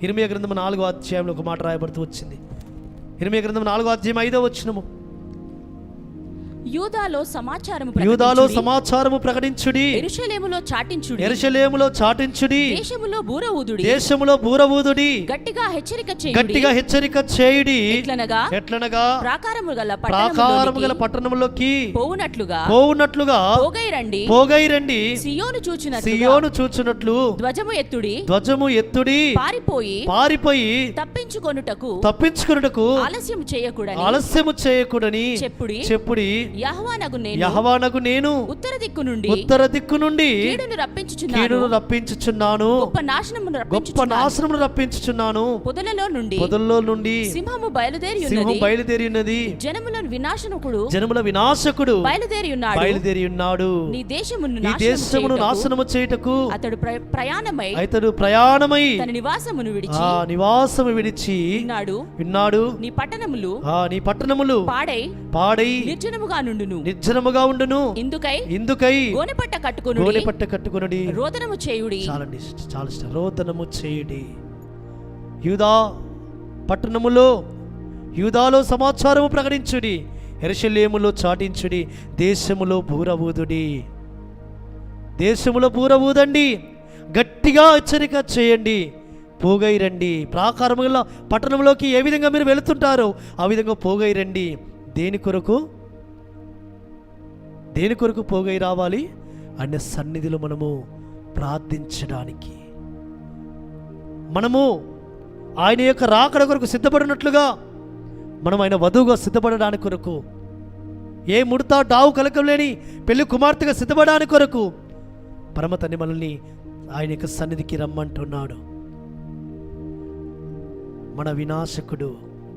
ఇర్మియా గ్రంథము 4వ అధ్యాయంలో ఒక మాట రాయబడుతూ వచ్చింది. ఇర్మియా గ్రంథం 4వ అధ్యాయం 5వ వచనము. యూదాలో సమాచారము ప్రకటించుడి, యెరూషలేములో చాటించుడి, దేశములో బూర ఊదుడి, గట్టిగా హెచ్చరిక చేయుడి. ఎట్లనగా ప్రాకారము గల పట్టణములోకి పోవునట్లుగా పోగై రండి. సియోను చూచునట్లు ధ్వజము ఎత్తుడి. పారిపోయి తప్పించుకొనుటకు ఆలస్యము చేయకూడని చెప్పుడి. యెహోవానగు నేను ఉత్తర దిక్కు నుండి కీడును రప్పించుచున్నాను, గొప్ప నాశనమును రప్పించుచున్నాను. పొదల్లో నుండి సింహము బయలుదేరి ఉన్నది, జనముల వినాశకుడు బయలుదేరి ఉన్నాడు. నీ దేశమును నాశనము చేయుటకు అతడు ప్రయాణమై నివాసము విడిచి విన్నాడు. నీ పట్టణములు పాడై నిర్జనముగా ఉండును. ఇందుకై గోనెపట్ట కట్టుకొనుడి, రోదనము చేయుడి. చాలా ఇష్టం. రోదనము చేయుడి. యూదా పట్టణములో, యూదాలో సమాచారము ప్రకటించుడి, యెరూషలేములో చాటించుడి. దేశములో బూర ఊదండి, గట్టిగా హెచ్చరిక చేయండి. పోగై రండి. ప్రాకారముల పట్టణంలోకి ఏ విధంగా మీరు వెళుతుంటారో ఆ విధంగా పోగై రండి. దేని కొరకు పోగై రావాలి? ఆయన సన్నిధిలో మనము ప్రార్థించడానికి, మనము ఆయన యొక్క రాకడ కొరకు సిద్ధపడినట్లుగా మనం ఆయన వధువుగా సిద్ధపడడానికి కొరకు, ఏ ముడత డావు కలకలేని పెళ్లి కుమార్తెగా సిద్ధపడడానికి కొరకు పరమ తండ్రి మనల్ని ఆయన యొక్క సన్నిధికి రమ్మంటున్నాడు. మన వినాశకుడు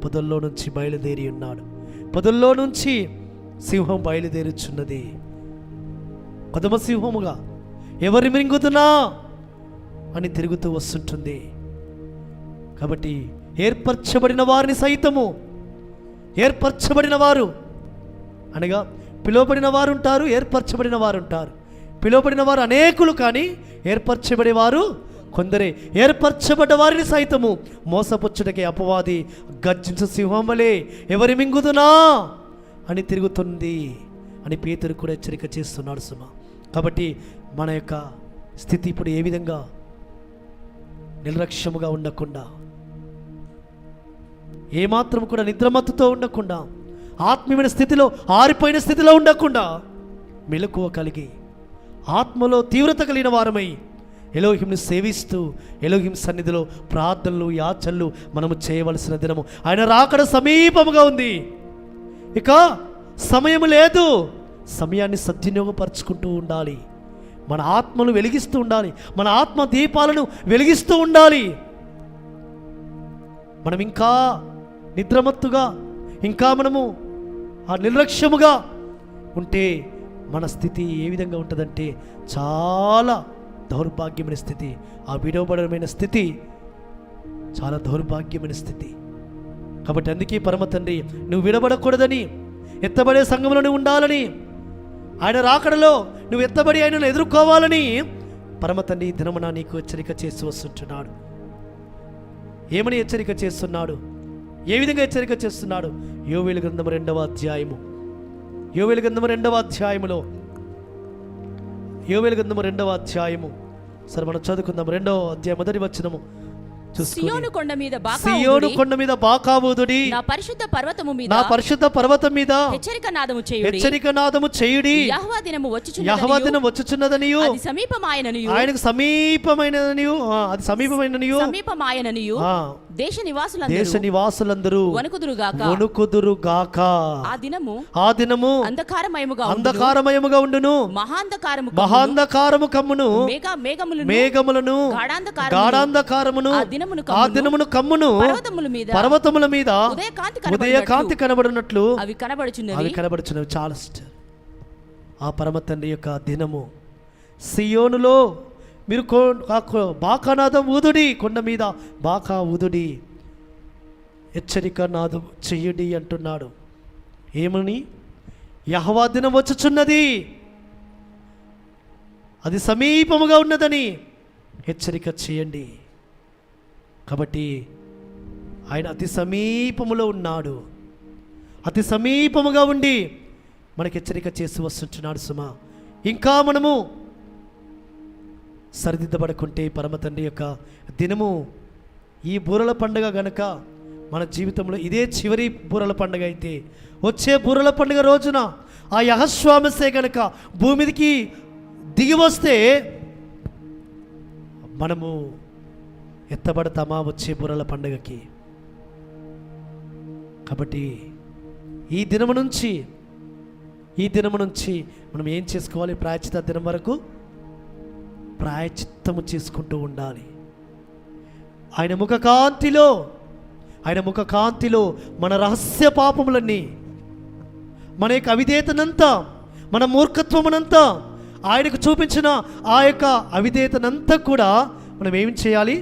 పొదల్లో నుంచి బయలుదేరి ఉన్నాడు. పొదల్లో నుంచి సింహం బయలుదేరుచున్నది, కొదమ సింహముగా. ఎవరి మింగుతున్నా అని తిరుగుతూ వస్తుంటుంది. కాబట్టి ఏర్పరచబడిన వారిని సైతము, ఏర్పరచబడిన వారు అనగా పిలువబడిన వారు ఉంటారు, ఏర్పరచబడిన వారు ఉంటారు. పిలువబడిన వారు అనేకులు, కానీ ఏర్పరచబడేవారు కొందరే. ఏర్పరచబడ్డ వారిని సైతము మోసపుచ్చుటకే అపవాది గర్జించు సింహం వలె ఎవరి మింగుదునా అని తిరుగుతుంది. అని పేతురు కూడా హెచ్చరిక చేస్తున్నాడు సుమా. కాబట్టి మన యొక్క స్థితి ఇప్పుడు ఏ విధంగా నిర్లక్ష్యముగా ఉండకుండా, ఏమాత్రం కూడా నిద్రమత్తుతో ఉండకుండా, ఆత్మీయమైన స్థితిలో ఆరిపోయిన స్థితిలో ఉండకుండా మెలకువ కలిగి ఆత్మలో తీవ్రత కలిగిన వారమై ఎలోహింని సేవిస్తూ ఎలోహిం సన్నిధిలో ప్రార్థనలు యాచనలు మనము చేయవలసిన దినము. ఆయన రాకడ సమీపముగా ఉంది. ఇక సమయం లేదు. సమయాన్ని సద్వినియోగపరుచుకుంటూ ఉండాలి. మన ఆత్మను వెలిగిస్తూ ఉండాలి. మన ఆత్మ దీపాలను వెలిగిస్తూ ఉండాలి. మనం ఇంకా నిద్రమత్తుగా, ఇంకా మనము ఆ నిర్లక్ష్యముగా ఉంటే మన స్థితి ఏ విధంగా ఉంటుందంటే చాలా దౌర్భాగ్యమైన స్థితి. ఆ విడవబడమైన స్థితి చాలా దౌర్భాగ్యమైన స్థితి. కాబట్టి అందుకే పరమ తండ్రి నువ్వు విడబడకూడదని, ఎత్తబడే సంఘంలోనే ఉండాలని, ఆయన రాకడలో నువ్వు ఎత్తబడి ఆయనను ఎదుర్కోవాలని పరమ తండ్రి ఈ దినమున నీకు హెచ్చరిక చేసి వస్తుంటున్నాడు. ఏమని హెచ్చరిక చేస్తున్నాడు? ఏ విధంగా హెచ్చరిక చేస్తున్నాడు? యోవేలు గ్రంథము 2వ అధ్యాయము, యోవేలు గ్రంథము 2వ అధ్యాయములో, యోవేలు గ్రంథము 2వ అధ్యాయము, సరే మనం చదువుకుందాం. 2వ అధ్యాయం మొదటి వచనము. సియోను కొండ మీద సియోను కొండ మీద బాకావుదుడి, నా పరిశుద్ధ పర్వతము మీద, నా పరిశుద్ధ పర్వతం మీద హెచ్చరిక నాదము చేయుడి, హెచ్చరిక నాదము చేయుడి. యెహోవా దినము యెహోవా దినం వచ్చుచున్నదనియు, అది సమీపమాయననియు, ఆయనకు సమీపమైనదనియు, అది సమీపమైననియు, సమీపమాయననియు దేశ నివాసులందరూ వణుకుదురుగాక. ఆ దినము అంధకారమయముగా ఉండును, మహాంధకారము కమ్మును, మేఘములను గాఢాంధకారమును ఆ దినమును కమ్మును, పర్వతముల మీద ఉదయకాంతి కనబడినట్లు అవి కనబడుచున్నవి. చాలా ఆ పరమ తండ్రి యొక్క దినము సియోనులో మీరు బాకానాదం ఊదుడి, కొండ మీద బాకా ఊదుడి, హెచ్చరిక నాదం చెయ్యుడి అంటున్నాడు. ఏమని? యెహోవా దినం వచ్చుచున్నది, అది సమీపముగా ఉన్నదని హెచ్చరిక చేయండి. కాబట్టి ఆయన అతి సమీపములో ఉన్నాడు. అతి సమీపముగా ఉండి మనకి హెచ్చరిక చేసి వస్తుంటున్నాడు సుమా. ఇంకా మనము సరిదిద్దబడుకుంటే పరమ తండ్రి యొక్క దినము ఈ బూరల పండుగ గనక మన జీవితంలో ఇదే చివరి బూరల పండుగ అయితే, వచ్చే బూరల పండుగ రోజున ఆ యెహోవామెస్సే గనక భూమికి దిగి వస్తే మనము ఎత్తబడతామా వచ్చే బూరల పండుగకి? కాబట్టి ఈ దినము నుంచి మనం ఏం చేసుకోవాలి? ప్రాయశ్చిత్త దినం వరకు ప్రాయశ్చిత్తము చేసుకుంటూ ఉండాలి. ఆయన ముఖ కాంతిలో మన రహస్య పాపములన్నీ, మన యొక్క అవిధేయతనంతా, మన మూర్ఖత్వమునంతా, ఆయనకు చూపించిన ఆ యొక్క అవిధేయతనంతా కూడా మనం ఏం చేయాలి?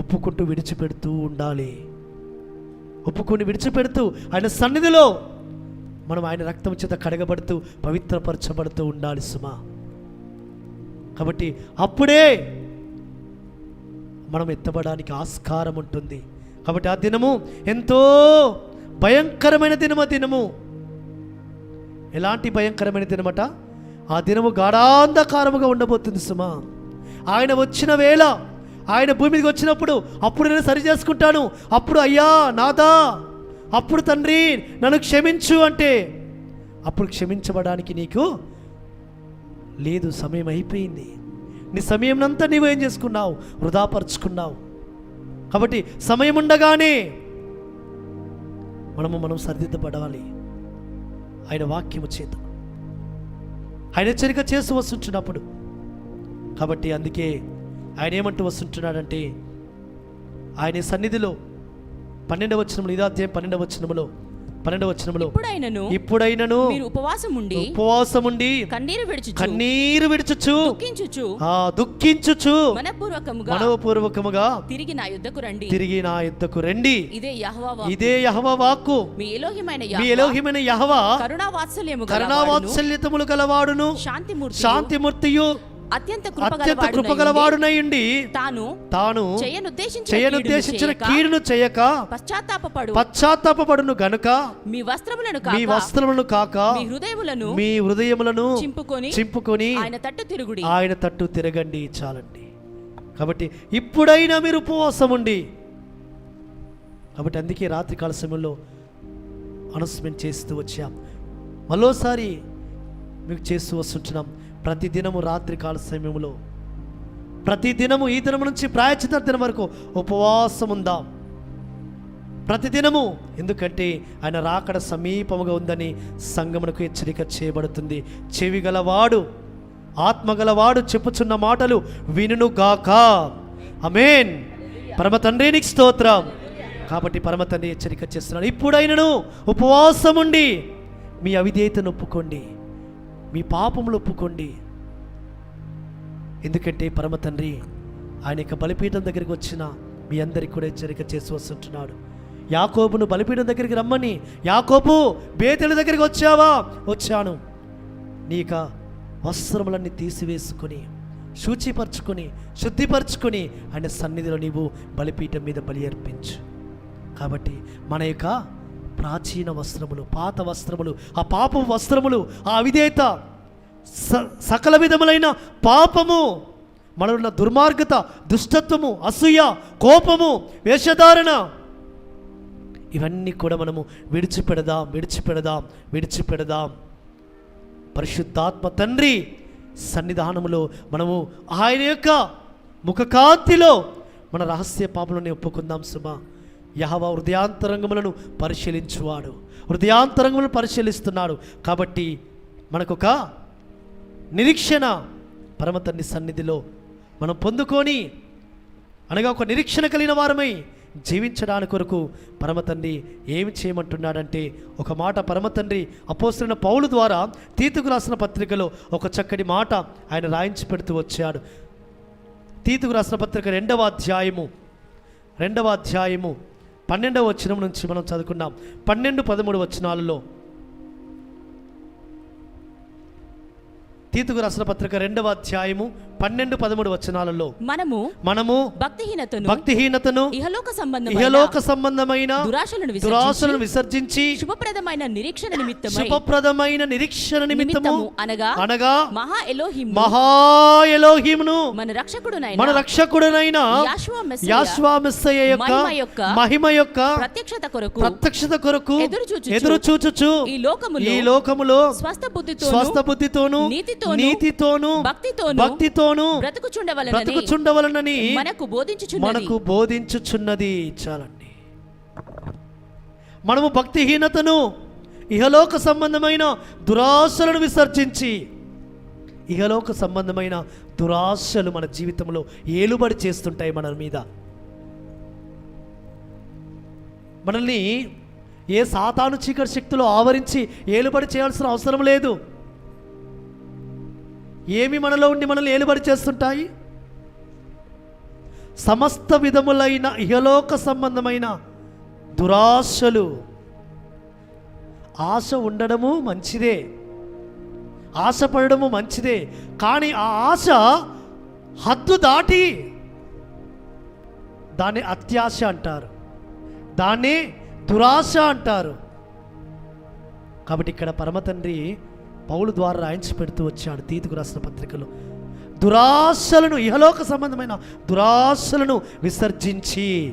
ఒప్పుకుంటూ విడిచిపెడుతూ ఉండాలి. ఒప్పుకొని విడిచిపెడుతూ ఆయన సన్నిధిలో మనం ఆయన రక్తం చేత కడగబడుతూ పవిత్రపరచబడుతూ ఉండాలి సుమా. కాబట్టి అప్పుడే మనం ఎత్తబడడానికి ఆస్కారం ఉంటుంది. కాబట్టి ఆ దినము ఎంతో భయంకరమైన దినము. ఎలాంటి భయంకరమైన దినమట? ఆ దినము గాఢాంధకారముగా ఉండబోతుంది సుమా. ఆయన వచ్చిన వేళ, ఆయన భూమి మీదకి వచ్చినప్పుడు అప్పుడు నేను సరి చేసుకుంటాను, అప్పుడు అయ్యా నాదా, అప్పుడు తండ్రి నన్ను క్షమించు అంటే అప్పుడు క్షమించబడానికి నీకు లేదు. సమయం అయిపోయింది. నీ సమయం అంతా నీవు ఏం చేసుకున్నావు? వృధాపరుచుకున్నావు. కాబట్టి సమయం ఉండగానే మనం సరిదిద్దపడాలి ఆయన వాక్యము చేత, ఆయన హెచ్చరిక చేసి వస్తుంటున్నప్పుడు. కాబట్టి అందుకే ఆయన ఏమంటూ వస్తుంటున్నాడంటే, ఆయన సన్నిధిలో 12వ వచనంలో, ఇదే అధ్యాయం 12వ వచనంలో ఇప్పుడైనను మీరు ఉపవాసముండి కన్నీరు విడుచుచు దుఃఖించుచు మనఃపూర్వకముగా తిరిగి నా యుద్ధకు రండి. ఇదే యెహోవా వాక్కు. మీ ఎలోహిమైన యెహోవా కరుణావాత్సల్యతములు గలవాడును, శాంతిమూర్తియు అత్యంత అత్యంత కృపగలవాడునై ఉండి తాను చేయనుద్దేశించిన కీడును చేయక పశ్చాత్తాపపడును గనుక మీ వస్త్రములను కాక మీ హృదయములను చింపుకొని ఆయన తట్టు తిరగండి. చాలండి. కాబట్టి ఇప్పుడైనా మీరు ఉపవాసం ఉండి, కాబట్టి అందుకే రాత్రికాల సమయంలో అనౌన్స్మెంట్ చేస్తూ వచ్చాం, మరోసారి మీకు చేస్తూ వస్తుంటున్నాం. ప్రతిదినము రాత్రికాల సమయంలో, ప్రతిదినము ఈ దినం నుంచి ప్రాయశ్చిత్త దినం వరకు ఉపవాసం ఉందాం. ప్రతిదినము, ఎందుకంటే ఆయన రాకడ సమీపముగా ఉందని సంగమునకు హెచ్చరిక చేయబడుతుంది. చెవి గలవాడు, ఆత్మగలవాడు చెప్పుచున్న మాటలు వినును గాక. ఆమేన్. పరమ తండ్రి నీకు స్తోత్రం. కాబట్టి పరమ తండ్రి హెచ్చరిక చేస్తున్నాడు, ఇప్పుడైనను ఉపవాసం ఉండి మీ అవిధేయతను ఒప్పుకోండి, మీ పాపములు ఒప్పుకోండి. ఎందుకంటే పరమ తండ్రి ఆయన యొక్క బలిపీఠం దగ్గరికి వచ్చిన మీ అందరికి కూడా హెచ్చరిక చేసి వస్తుంటున్నాడు. యాకోబును బలిపీఠం దగ్గరికి రమ్మని, యాకోబు బేతేలు దగ్గరికి వచ్చావా? వచ్చాను. నీక వస్త్రములన్నీ తీసివేసుకొని, శుచిపరచుకొని, శుద్ధిపరచుకొని ఆయన సన్నిధిలో నీవు బలిపీఠం మీద బలి అర్పించు. కాబట్టి మన యొక్క ప్రాచీన వస్త్రములు, పాత వస్త్రములు, ఆ పాపపు వస్త్రములు, ఆ అవిధేయత, సకల విధములైన పాపము, మనలో ఉన్న దుర్మార్గత, దుష్టత్వము, అసూయ, కోపము, వేషధారణ, ఇవన్నీ కూడా మనము విడిచిపెడదాం. పరిశుద్ధాత్మ తండ్రి సన్నిధానములో మనము ఆయన యొక్క ముఖకాంతిలో మన రహస్య పాపలను ఒప్పుకుందాం. సుమా, యెహోవా హృదయాంతరంగములను పరిశీలించువాడు, హృదయాంతరంగములను పరిశీలిస్తున్నాడు. కాబట్టి మనకొక నిరీక్షణ పరమ తండ్రి సన్నిధిలో మనం పొందుకొని, అనగా ఒక నిరీక్షణ కలిగిన వారమై జీవించడానికి కొరకు పరమ తండ్రి ఏమి చేయమంటున్నాడంటే, ఒక మాట పరమ తండ్రి అపోస్తలుడైన పౌలు ద్వారా తీతుకు రాసిన పత్రికలో ఒక చక్కటి మాట ఆయన రాయించి పెడుతూ వచ్చాడు. తీతుకు రాసిన పత్రిక 2వ అధ్యాయము 12వ వచనం నుంచి మనం చదువుకున్నాం. 12-13 వచనాలలో తీతుకు రాసిన పత్రిక 2వ అధ్యాయము 12-13 వచనాలలో మనము భక్తిహీనతను ఇహలోక సంబంధమైన దురాశలను విసర్జించి శుభప్రదమైన నిరీక్షణ నిమిత్తము అనగా మహా ఎలోహిమును మన రక్షకుడైన యెహోవా మెస్సీయ యొక్క మహిమ యొక్క ప్రత్యక్షత కొరకు ఎదురు చూచుచు ఈ లోకములో స్వస్థ బుద్ధితోను నీతితోను భక్తితోను బ్రతుకుచుండవలనని మనకు బోధించుచున్నది. చాలండి. మనము భక్తిహీనతను, ఇహలోక సంబంధమైన దురాశలను విసర్జించి, ఇహలోక సంబంధమైన దురాశలు మన జీవితంలో ఏలుబడి చేస్తుంటాయి. మన మీద మనల్ని ఏ సాతాను చీకటి శక్తులు ఆవరించి ఏలుబడి చేయాల్సిన అవసరం లేదు. ఏమి మనలో ఉండి మనల్ని ఏలుబడి చేస్తుంటాయి? సమస్త విధములైన ఇహలోక సంబంధమైన దురాశలు. ఆశ ఉండడము మంచిదే, ఆశపడము మంచిదే, కానీ ఆ ఆశ హద్దు దాటి దాన్ని అత్యాశ అంటారు, దాన్ని దురాశ అంటారు. కాబట్టి ఇక్కడ పరమ తండ్రి పౌలు ద్వారా రాయించి పెడుతూ వచ్చాడు తీతుకు రాసిన పత్రికలో, దురాశలను, ఇహలోక సంబంధమైన దురాశలను విసర్జించాలి.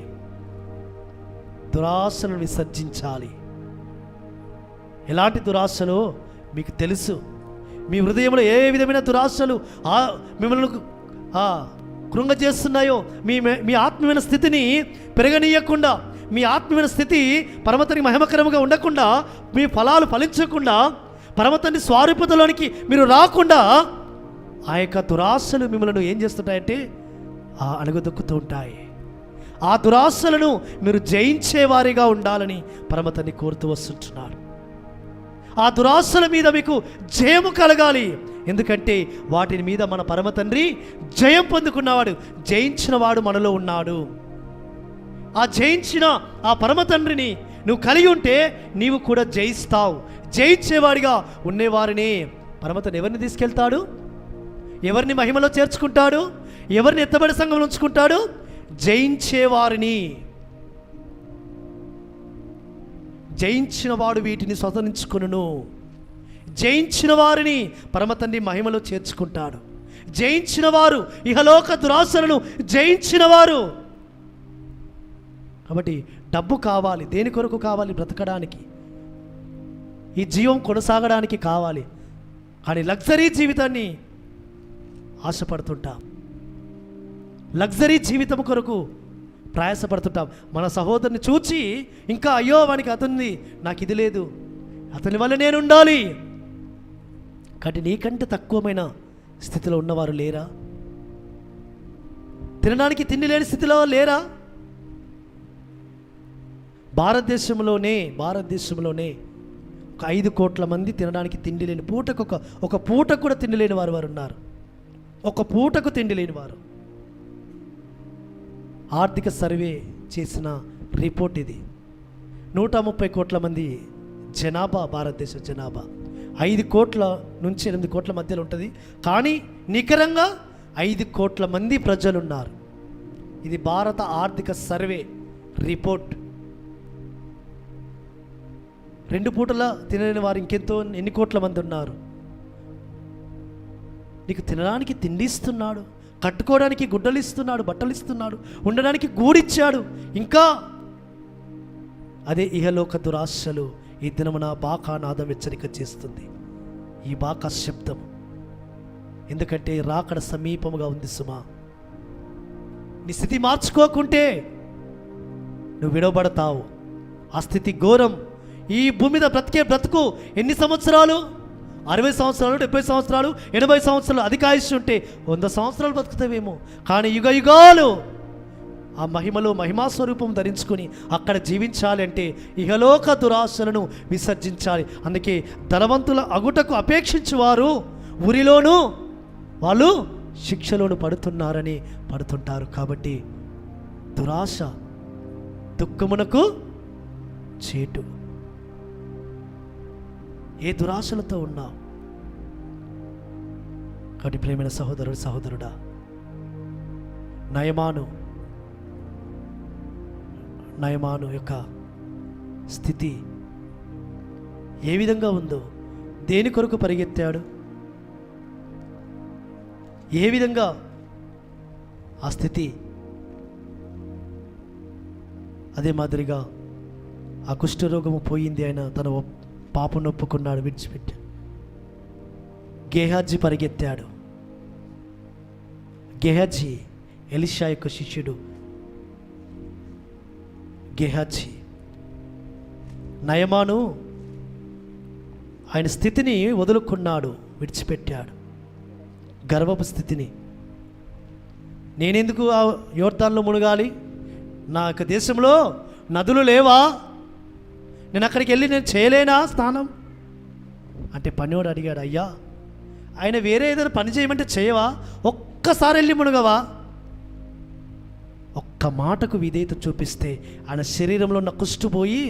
ఎలాంటి దురాశలు మీకు తెలుసు. మీ హృదయంలో ఏ విధమైన దురాశలు మిమ్మల్ని కృంగజేస్తున్నాయో, మీ ఆత్మీయమైన స్థితిని పెరగనీయకుండా, మీ ఆత్మీయమైన స్థితి పరమతండ్రికి మహిమకరముగా ఉండకుండా, మీ ఫలాలు ఫలించకుండా, పరమతండ్రి స్వరూపతలోనికి మీరు రాకుండా, ఆ యొక్క దురాశలు మిమ్మల్ని ఏం చేస్తుంటాయంటే అణగదొక్కుతూ ఉంటాయి. ఆ దురాశలను మీరు జయించేవారిగా ఉండాలని పరమతండ్రి కోరుతూ వస్తుంటున్నాడు. ఆ దురాశల మీద మీకు జయము కలగాలి. ఎందుకంటే వాటి మీద మన పరమతండ్రి జయం పొందుకున్నవాడు, జయించిన వాడు మనలో ఉన్నాడు. ఆ జయించిన ఆ పరమతండ్రిని నువ్వు కలిగి ఉంటే నీవు కూడా జయిస్తావు. జయించేవాడిగా ఉండేవారిని పరమతండ్రి ఎవరిని తీసుకెళ్తాడు? ఎవరిని మహిమలో చేర్చుకుంటాడు? ఎవరిని ఎత్తబడి సంఘంలో ఉంచుకుంటాడు? జయించేవారిని. జయించిన వాడు వీటిని స్వతంత్రించుకొనును. జయించిన వారిని పరమతండ్రి మహిమలో చేర్చుకుంటాడు. జయించిన వారు, ఇహలోక దురాశలను జయించిన వారు. కాబట్టి డబ్బు కావాలి, దేని కొరకు కావాలి? బ్రతకడానికి, ఈ జీవం కొనసాగడానికి కావాలి. కానీ లగ్జరీ జీవితాన్ని ఆశపడుతుంటాం, లగ్జరీ జీవితం కొరకు ప్రయాసపడుతుంటాం. మన సహోదరుని చూచి ఇంకా అయ్యో వానికి అతన్ని, నాకు ఇది లేదు, అతని వల్ల నేను ఉండాలి. కానీ నీకంటే తక్కువమైన స్థితిలో ఉన్నవారు లేరా? తినడానికి తిండి లేని స్థితిలో లేరా? భారతదేశంలోనే ఒక 5 కోట్ల మంది తినడానికి తిండి లేని, ఒక పూటకు కూడా తిండి లేని వారు ఉన్నారు. ఒక పూటకు తిండి లేని వారు. ఆర్థిక సర్వే చేసిన రిపోర్ట్ ఇది. 130 కోట్ల మంది జనాభా, భారతదేశ జనాభా 5 కోట్ల నుంచి 8 కోట్ల మధ్యలో ఉంటుంది. కానీ నికరంగా 5 కోట్ల మంది ప్రజలున్నారు. ఇది భారత ఆర్థిక సర్వే రిపోర్ట్. 2 పూటల తినలేని వారు ఎన్ని కోట్ల మంది ఉన్నారు. నీకు తినడానికి తిండి ఇస్తున్నాడు, కట్టుకోవడానికి గుడ్డలు ఇస్తున్నాడు, బట్టలు ఇస్తున్నాడు, ఉండడానికి గూడిచ్చాడు. ఇంకా అదే ఇహలోక దురాశలు ఈ దినమున బాకానాదం హెచ్చరిక చేస్తుంది. ఈ బాకా శబ్దం, ఎందుకంటే రాకడ సమీపముగా ఉంది సుమా. నీ స్థితి మార్చుకోకుంటే నువ్వు విడవబడతావు. ఆ స్థితి ఘోరం. ఈ భూమి మీద బ్రతుకు ఎన్ని సంవత్సరాలు? 60 సంవత్సరాలు, 70 సంవత్సరాలు, 80 సంవత్సరాలు. అధిక ఆయుష్ ఉంటే 100 సంవత్సరాలు బతుకుతావేమో. కానీ యుగ యుగాలు ఆ మహిమా స్వరూపం ధరించుకొని అక్కడ జీవించాలి అంటే ఇహలోక దురాశలను విసర్జించాలి. అందుకే ధనవంతుల అగుటకు అపేక్షించువారు ఉరిలోనూ వాళ్ళు శిక్షలోను పడుతుంటారు. కాబట్టి దురాశ దుఃఖమునకు చేటు. ఏ దురాశలతో ఉన్నావు? కాబట్టి ప్రేమైన సహోదరుడా, నయమాను యొక్క స్థితి ఏ విధంగా ఉందో, దేని కొరకు పరిగెత్తాడు, ఏ విధంగా ఆ స్థితి, అదే మాదిరిగా ఆ కుష్ఠరోగము పోయింది, ఆయన తన పాపను ఒప్పుకున్నాడు, విడిచిపెట్టాడు. గేహాజీ పరిగెత్తాడు. గేహాజీ ఎలీషా యొక్క శిష్యుడు. గేహాజీ నయమాను ఆయన స్థితిని వదులుకున్నాడు, విడిచిపెట్టాడు. గర్వపు స్థితిని. నేనెందుకు ఆ యోర్దాన్లో మునగాలి? నా యొక్క దేశంలో నదులు లేవా? నేను అక్కడికి వెళ్ళి నేను చేయలేనా స్నానం అంటే? పనివాడు అడిగాడు, అయ్యా ఆయన వేరే ఏదైనా పని చేయమంటే చేయవా? ఒక్కసారి వెళ్ళి మునగవా? ఒక్క మాటకు విధేయత చూపిస్తే ఆయన శరీరంలో ఉన్న కుష్టుపోయి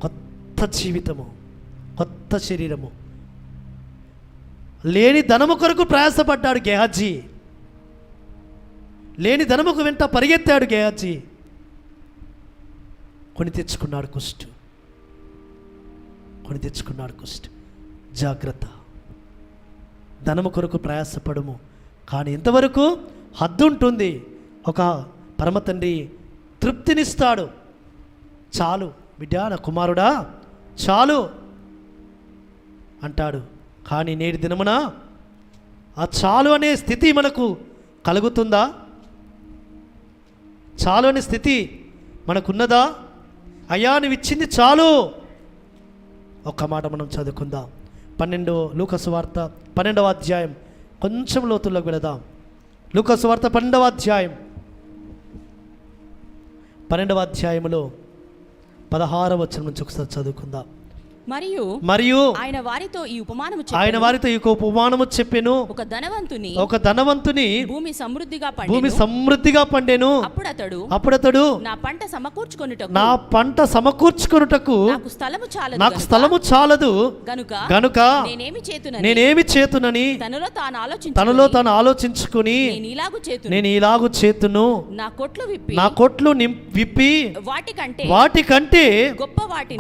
కొత్త జీవితము, కొత్త శరీరము. లేని ధనము కొరకు ప్రయాసపడ్డాడు గేహాజీ. లేని ధనముకు వెంట పరిగెత్తాడు గేహాజీ. కొని తెచ్చుకున్నాడు కుష్టు. జాగ్రత్త. ధనము కొరకు ప్రయాసపడము, కానీ ఎంతవరకు హద్దు ఉంటుంది. ఒక పరమ తండ్రి తృప్తినిస్తాడు. చాలు బిడ్డ, నా కుమారుడా చాలు అంటాడు. కానీ నేటి దినమున ఆ చాలు అనే స్థితి మనకు కలుగుతుందా? చాలు అనే స్థితి మనకున్నదా? అయ్యా నువ్వు ఇచ్చింది చాలు. ఒక్క మాట మనం చదువుకుందాం. లూకాసు వార్త 12వ అధ్యాయం, కొంచెం లోతుల్లోకి వెళదాం. లూకాసు వార్త 12వ అధ్యాయం, 12వ అధ్యాయంలో 16వ వచనం నుంచి ఒకసారి చదువుకుందాం. మరియు ఆయన వారితో ఈ ఉపమానము చెప్పెను. ఆయన వారితో ఈ ఉపమానము చెప్పెను. ఒక ధనవంతుని భూమి సమృద్ధిగా పండెను. అప్పుడు అతడు నా పంట సమకూర్చుకొనుటకు నాకు స్థలము చాలదు గనుక నేనేమి చేతునని తనలో తాను ఆలోచించుకుని నేను ఇలాగు చేతును, నా కొట్లు విప్పి వాటికంటే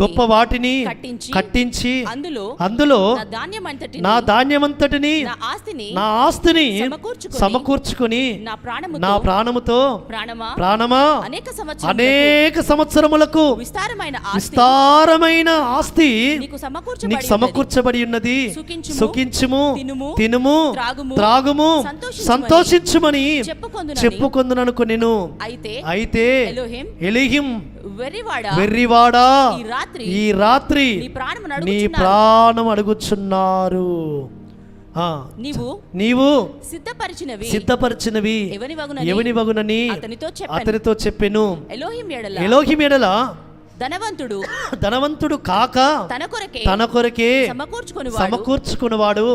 గొప్ప వాటిని కట్టించి అందులో నా ధాన్యమంతటిని నా ఆస్తిని సమకూర్చుకుని నా ప్రాణముతో ప్రాణమా అనేక సంవత్సరములకు విస్తారమైన ఆస్తి నీకు సమకూర్చబడి ఉన్నది. సుఖించుము, తినుము, త్రాగుము, సంతోషించుమని చెప్పుకొందుననుకొనెను. అయితే ఎలోహిం వెర్రివాడా, ఈ రాత్రి నీ ప్రాణం అడుగుచున్నారు. నీవు సిద్ధపరిచినవి ఎవని వగునని అతనితో చెప్పెను. ఎలోహిం ఎడల ధనవంతుడు కాక తన కొరకే సమకూర్చుకున్నవాడు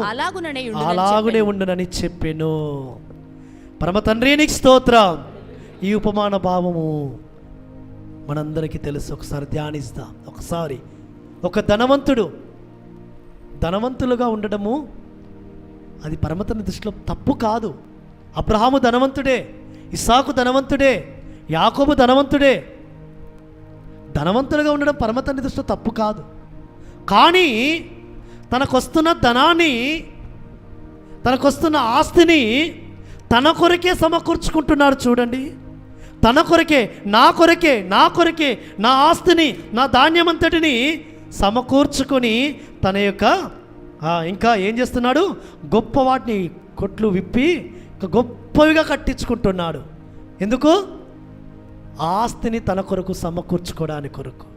అలాగునే ఉండునని చెప్పెను. పరమ తండ్రి నీకు స్తోత్రం. ఈ ఉపమాన భావము మనందరికీ తెలుసు. ఒకసారి ధ్యానిస్తాం. ఒకసారి ఒక ధనవంతులుగా ఉండడము అది పరమతండ్రి దృష్టిలో తప్పు కాదు. అబ్రహాము ధనవంతుడే, ఇస్సాకు ధనవంతుడే, యాకోబు ధనవంతుడే. ధనవంతులుగా ఉండడం పరమతండ్రి దృష్టిలో తప్పు కాదు. కానీ తనకొస్తున్న ధనాన్ని, తనకొస్తున్న ఆస్తిని తన కొరకే సమకూర్చుకుంటున్నాడు. చూడండి, తన కొరకే, నా కొరకే నా ఆస్తిని, నా ధాన్యమంతటిని సమకూర్చుకొని తన యొక్క ఇంకా ఏం చేస్తున్నాడు, గొప్ప వాటిని కొట్లు విప్పి గొప్పవిగా కట్టించుకుంటున్నాడు. ఎందుకు? ఆస్తిని తన కొరకు సమకూర్చుకోవడానికి కొరకు,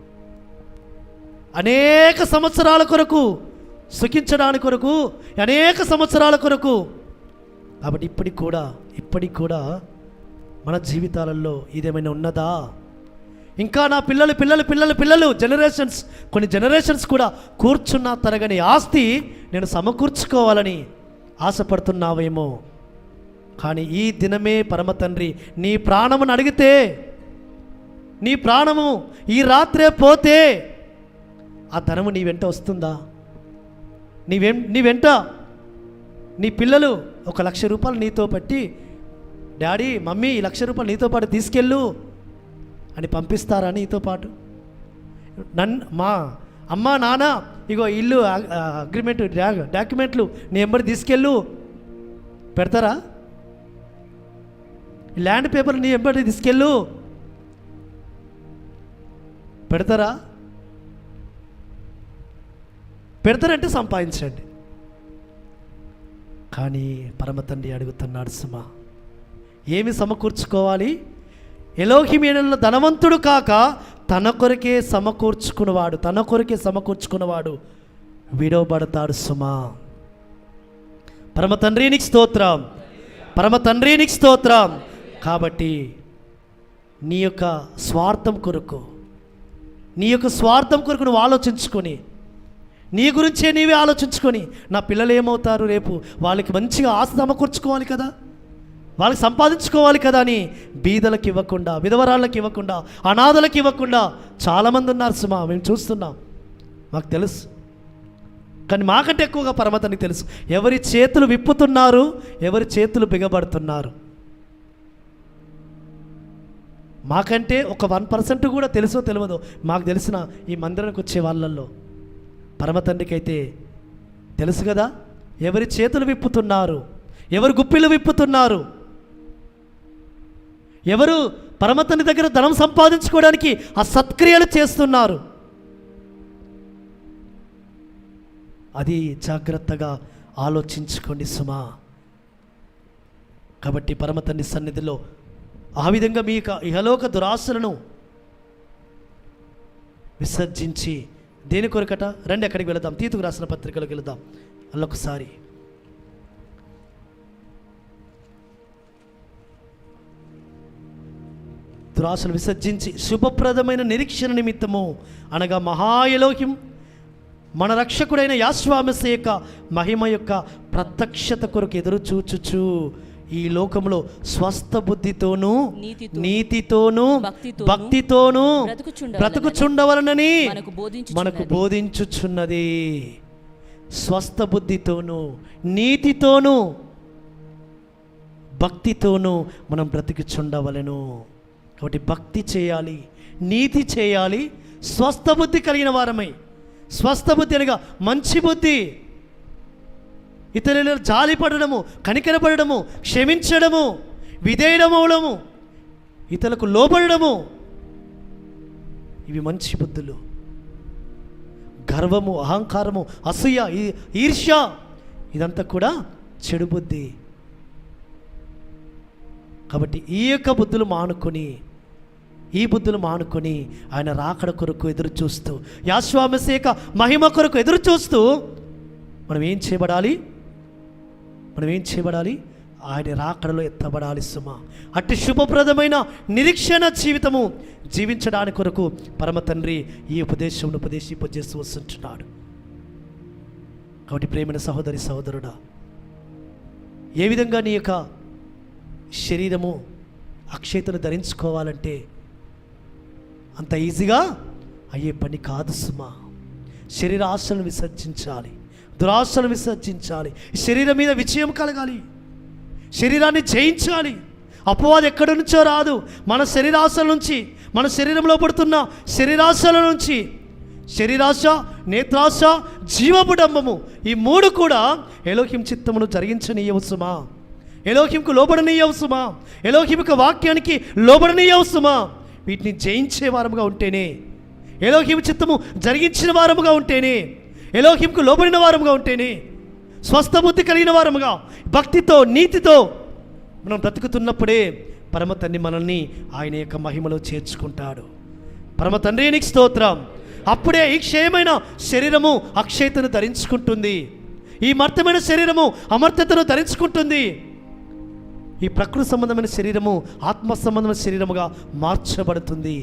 అనేక సంవత్సరాల కొరకు, సుఖించడానికి కొరకు, అనేక సంవత్సరాల కొరకు. కాబట్టి ఇప్పటికి కూడా మన జీవితాలలో ఇదేమైనా ఉన్నదా? ఇంకా నా పిల్లలు జనరేషన్స్, కొన్ని జనరేషన్స్ కూడా కూర్చున్న తరగని ఆస్తి నేను సమకూర్చుకోవాలని ఆశపడుతున్నావేమో. కానీ ఈ దినమే పరమ తండ్రి నీ ప్రాణమును అడిగితే, నీ ప్రాణము ఈ రాత్రే పోతే ఆ ధనము నీ వెంట వస్తుందా? నీ వెంట నీ పిల్లలు 1,00,000 రూపాయలు నీతో పెట్టి, డాడీ మమ్మీ 1,00,000 రూపాయలు నీతో పాటు తీసుకెళ్ళు అని పంపిస్తారా? నీతో పాటు మా అమ్మ నాన్న ఇగో ఇల్లు అగ్రిమెంట్ డాక్యుమెంట్లు నీ ఎంబడి తీసుకెళ్ళు పెడతారా? ల్యాండ్ పేపర్ నీ ఎంబడి తీసుకెళ్ళు పెడతారా? పెడతారంటే సంపాదించండి. కానీ పరమ తండ్రి అడుగుతున్నాడు, సుమా ఏమి సమకూర్చుకోవాలి? ఎలోహిమేనలో ధనవంతుడు కాక తన కొరకే సమకూర్చుకున్నవాడు విడవబడతాడు సుమా. పరమ తండ్రి నీకు స్తోత్రం. కాబట్టి నీ యొక్క స్వార్థం కొరకు నువ్వు ఆలోచించుకొని, నీ గురించే నీవే ఆలోచించుకొని, నా పిల్లలు ఏమవుతారు రేపు, వాళ్ళకి మంచిగా ఆస్తి సమకూర్చుకోవాలి కదా, వాళ్ళకి సంపాదించుకోవాలి కదా అని బీదలకు ఇవ్వకుండా, విధవరాళ్ళకి ఇవ్వకుండా, అనాథలకు ఇవ్వకుండా చాలామంది ఉన్నారు సుమా. మేము చూస్తున్నాం, మాకు తెలుసు. కానీ మాకంటే ఎక్కువగా పరమతనికి తెలుసు ఎవరి చేతులు విప్పుతున్నారు, ఎవరి చేతులు బిగబడుతున్నారు. మాకంటే ఒక 1% కూడా తెలుసో తెలియదో మాకు తెలిసిన ఈ మందిరానికి వచ్చే వాళ్ళల్లో పరమతండ్రికి అయితే తెలుసు కదా ఎవరి చేతులు విప్పుతున్నారు, ఎవరు గుప్పిలు విప్పుతున్నారు, ఎవరు పరమతండ్రి దగ్గర ధనం సంపాదించుకోవడానికి ఆ సత్క్రియలు చేస్తున్నారు. అది జాగ్రత్తగా ఆలోచించుకోండి సుమా. కాబట్టి పరమతండ్రి సన్నిధిలో ఆ విధంగా మీ ఇహలోక దురాశలను విసర్జించి దేని కొరకట రండి ఎక్కడికి వెళదాం, తీతుకు రాసిన పత్రికలకు వెళదాం. అల్లొకసారి దురాశలు విసర్జించి శుభప్రదమైన నిరీక్షణ నిమిత్తము అనగా మహాయలోక్యం మన రక్షకుడైన యాషువ మెస్సియా యొక్క మహిమ యొక్క ప్రత్యక్షత కొరకు ఎదురు చూచుచు ఈ లోకంలో స్వస్థ బుద్ధితోనూ నీతితోనూ భక్తితోనూ బ్రతుకుచుండవలనని మనకు బోధించుచున్నది. స్వస్థ బుద్ధితోనూ నీతితోనూ భక్తితోనూ మనం బ్రతుకుచుండవలను. కాబట్టి భక్తి చేయాలి, నీతి చేయాలి, స్వస్థ బుద్ధి కలిగిన వారమై. స్వస్థ బుద్ధి అనగా మంచి బుద్ధి, ఇతరులను జాలిపడము, కనికరపడము, క్షమించడము, విధేయడమవడము, ఇతరులకు లోబడము, ఇవి మంచి బుద్ధులు. గర్వము, అహంకారము, అసూయ, ఈర్ష్య ఇదంతా కూడా చెడు బుద్ధి. కాబట్టి ఈ యొక్క బుద్ధులు మానుకొని, ఈ బుద్ధులు మానుకొని ఆయన రాకడ కొరకు ఎదురు చూస్తూ, యాషువ మెస్సియా యొక్క మహిమ కొరకు ఎదురు చూస్తూ మనం ఏం చేయబడాలి? ఆయన రాకడలో ఎత్తబడాలి సుమా. అట్టి శుభప్రదమైన నిరీక్షణ జీవితము జీవించడానికి కొరకు పరమ తండ్రి ఈ ఉపదేశంను ఉపదేశింపజేస్తూ వస్తుంటున్నాడు. కాబట్టి ప్రేమైన సహోదరి సహోదరుడా, ఏ విధంగా నీ యొక్క శరీరము అక్షయతను ధరించుకోవాలంటే అంత ఈజీగా అయ్యే పని కాదు సుమా. శరీర ఆశలను విసర్జించాలి, దురాశలను విసర్జించాలి, శరీరం మీద విజయం కలగాలి, శరీరాన్ని జయించాలి. అపవాది ఎక్కడి నుంచో రాదు, మన శరీరాశల నుంచి, మన శరీరంలో పడుతున్న శరీరాశల నుంచి. శరీరాశ, నేత్రాశ, జీవపుడంబము, ఈ మూడు కూడా ఎలోహిం చిత్తమును జరిగించనీయవు సుమా. ఎలోహింకు లోబడనీయవు సుమా. ఎలోహిం యొక్క వాక్యానికి లోబడనీయవు సుమా. వీటిని జయించే వారముగా ఉంటేనే, ఎలోహిం చిత్తము జరిగించిన వారముగా ఉంటేనే, ఎలోహింకు లోబడిన వారముగా ఉంటేనే, స్వస్థ బుద్ధి కలిగిన వారముగా భక్తితో నీతితో మనం బ్రతుకుతున్నప్పుడే పరమ తండ్రి మనల్ని ఆయన యొక్క మహిమలో చేర్చుకుంటాడు. పరమ తండ్రి నీకు స్తోత్రం. అప్పుడే ఈ క్షయమైన శరీరము అక్షయతను ధరించుకుంటుంది, ఈ మర్తమైన శరీరము అమర్తతను ధరించుకుంటుంది. ఈ ప్రకృతి సంబంధమైన శరీరము ఆత్మ సంబంధమైన శరీరముగా మార్చబడుతుంది.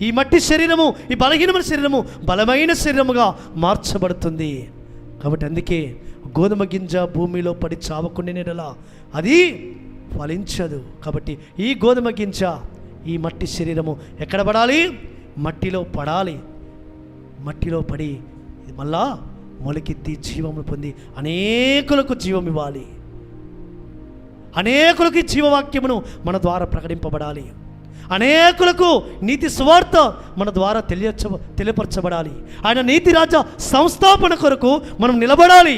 ఈ మట్టి శరీరము, ఈ బలహీనమైన శరీరము బలమైన శరీరముగా మార్చబడుతుంది. కాబట్టి అందుకే గోధుమ గింజ భూమిలో పడి చావకుండానేలా అది ఫలించదు. కాబట్టి ఈ గోధుమ గింజ, ఈ మట్టి శరీరము ఎక్కడ పడాలి? మట్టిలో పడాలి. మట్టిలో పడి మళ్ళా మొలకెత్తి జీవము పొంది అనేకులకు జీవం ఇవ్వాలి. అనేకులకి జీవవాక్యమును మన ద్వారా ప్రకటింపబడాలి. అనేకులకు నీతి సువార్త మన ద్వారా తెలియపరచబడాలి. ఆయన నీతి రాజ్య సంస్థాపన కొరకు మనం నిలబడాలి,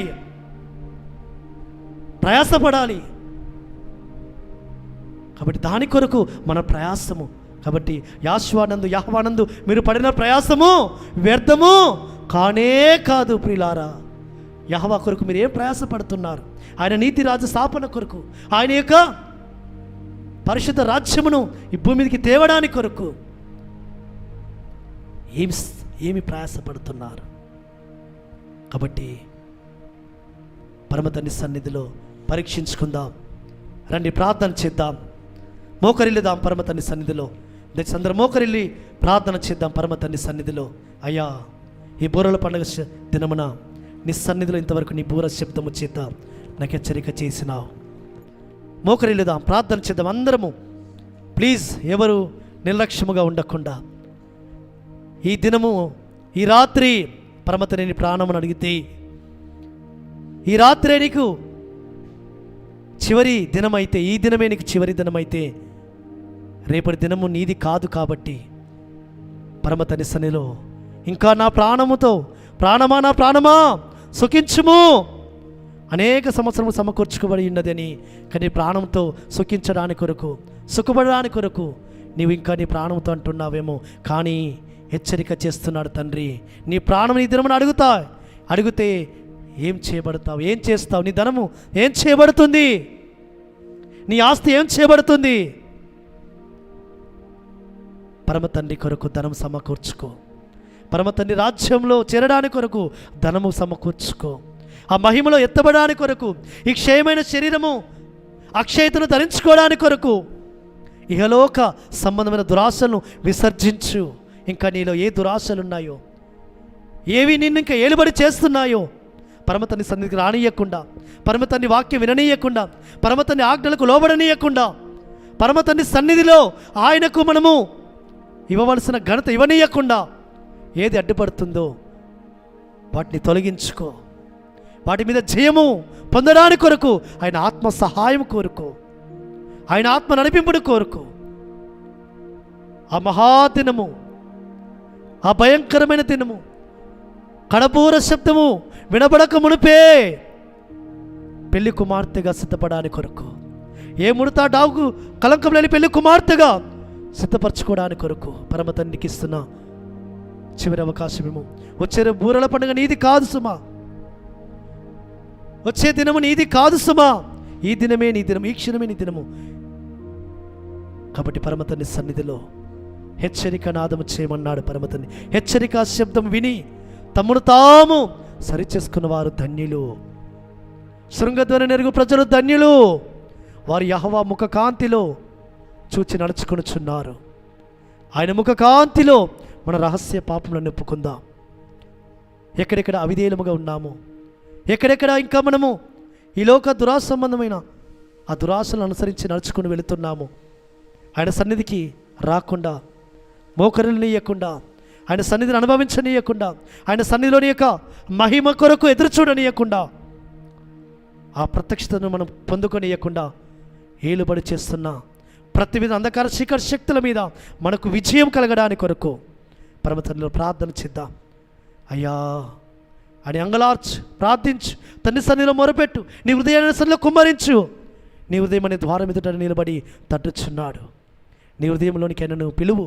ప్రయాసపడాలి. కాబట్టి దాని కొరకు మన ప్రయాసము. కాబట్టి యెహోవానందు మీరు పడిన ప్రయాసము వ్యర్థము కానే కాదు. ప్రియులారా, యెహోవా కొరకు మీరు ఏం ప్రయాసపడుతున్నారు? ఆయన నీతి రాజ్య స్థాపన కొరకు, ఆయన యొక్క పరిశుద్ధ రాజ్యమును ఈ భూమి మీదకి తేవడానికి కొరకు ఏమి ప్రయాసపడుతున్నారు? కాబట్టి పరమ తండ్రి సన్నిధిలో పరీక్షించుకుందాం. రండి ప్రార్థన చేద్దాం, మోకరిల్లుదాం పరమ తండ్రి సన్నిధిలో. దయచేసి అందరూ మోకరిల్లి ప్రార్థన చేద్దాం పరమ తండ్రి సన్నిధిలో. అయ్యా, ఈ బూరల పండుగ దినమున నీ సన్నిధిలో ఇంతవరకు నీ బూర శబ్దము చేత నాకు హెచ్చరిక చేసినావు. మోకరిల్లుదాం, ప్రార్థన చేద్దాం అందరము. ప్లీజ్ ఎవరు నిర్లక్ష్యముగా ఉండకుండా ఈ దినము, ఈ రాత్రి పరమ తండ్రి ప్రాణమును అడిగితే, ఈ రాత్రే నీకు చివరి దినమైతే, ఈ దినమే నీకు చివరి దినమైతే, రేపటి దినము నీది కాదు. కాబట్టి పరమ తండ్రి సన్నిధిలో ఇంకా నా ప్రాణముతో, నా ప్రాణమా సుఖించుము, అనేక సంవత్సరము సమకూర్చుకోబడి ఉన్నదని, కానీ ప్రాణంతో సుఖించడానికి కొరకు, సుఖపడడానికి కొరకు నీవు ఇంకా నీ ప్రాణంతో అంటున్నావేమో. కానీ హెచ్చరిక చేస్తున్నాడు తండ్రి, నీ ప్రాణం నీ దినమును అడిగితే ఏం చేయబడతావు? ఏం చేస్తావు? నీ ధనము ఏం చేయబడుతుంది? నీ ఆస్తి ఏం చేయబడుతుంది? పరమ తండ్రి కొరకు ధనం సమకూర్చుకో. పరమ తండ్రి రాజ్యంలో చేరడానికి కొరకు ధనము సమకూర్చుకో. ఆ మహిమలో ఎత్తబడడానికి కొరకు, ఈ క్షయమైన శరీరము అక్షయతను ధరించుకోవడానికి కొరకు ఇహలోక సంబంధమైన దురాశలను విసర్జించు. ఇంకా నీలో ఏ దురాశలు ఉన్నాయో, ఏవి నిన్ను ఇంకా ఏలుబడి చేస్తున్నాయో పరమతన్ని సన్నిధికి రానియకుండా, పరమతన్ని వాక్యం విననీయకుండా, పరమతన్ని ఆజ్ఞలకు లోబడనీయకుండా, పరమతన్ని సన్నిధిలో ఆయనకు మనము ఇవ్వవలసిన ఘనత ఇవ్వనీయకుండా ఏది అడ్డుపడుతుందో వాటిని తొలగించుకో. వాటి మీద జయము పొందడానికి కొరకు ఆయన ఆత్మ సహాయం కోరుకో, ఆయన ఆత్మ నడిపింపుడు కోరుకో. ఆ మహాదినము, ఆ భయంకరమైన దినము, కడపూర శబ్దము వినబడక మునిపే పెళ్లి కుమార్తెగా సిద్ధపడడానికి కొరకు, ఏ ముడత డాగు కలంకం లేని పెళ్లి కుమార్తెగా సిద్ధపరచుకోవడానికి కొరకు పరమతండ్రికి ఇస్తున్న చివరి అవకాశమేమో. వచ్చే బూరల పండుగ నీది కాదు సుమా, వచ్చే దినము నీది కాదు సుమా. ఈ దినమే నీ దినము, ఈ క్షణమే నీ దినము. కాబట్టి పరమతండ్రి సన్నిధిలో హెచ్చరిక నాదము చేయమన్నాడు పరమతండ్రి. హెచ్చరిక శబ్దం విని తమ్మును తాము సరిచేసుకున్న వారు ధన్యులు. శృంగధ్వని నెరుగు ప్రజలు ధన్యులు. వారు యెహోవా ముఖ కాంతిలో చూచి నడుచుకొనుచున్నారు. ఆయన ముఖ కాంతిలో మన రహస్య పాపములను ఒప్పుకుందాం. ఎక్కడెక్కడ అవిధేయులముగా ఉన్నాము, ఎక్కడెక్కడ ఇంకా మనము ఈ లోక దురాశ సంబంధమైన ఆ దురాశలను అనుసరించి నడుచుకుని వెళుతున్నాము. ఆయన సన్నిధికి రాకుండా, మోకరులనీయకుండా, ఆయన సన్నిధిని అనుభవించనీయకుండా, ఆయన సన్నిధిలోని యొక్క మహిమ కొరకు ఎదురు చూడనీయకుండా, ఆ ప్రత్యక్షతను మనం పొందుకొనియకుండా ఏలుబడి చేస్తున్న ప్రతి విధ అంధకార చీకటి శక్తుల మీద మనకు విజయం కలగడానికి కొరకు పరమతండ్రిలో ప్రార్థన చేద్దాం. అయ్యా అని అంగలార్చు, ప్రార్థించు, తండ్రి సన్నిధిలో మొరపెట్టు, నీ హృదయాన్ని సన్నిధిలో కుమ్మరించు. నీ హృదయం అనే ద్వారం ఎదుట నిలబడి తట్టుచున్నాడు. నీ హృదయంలోనికి ఆయన నువ్వు పిలువు,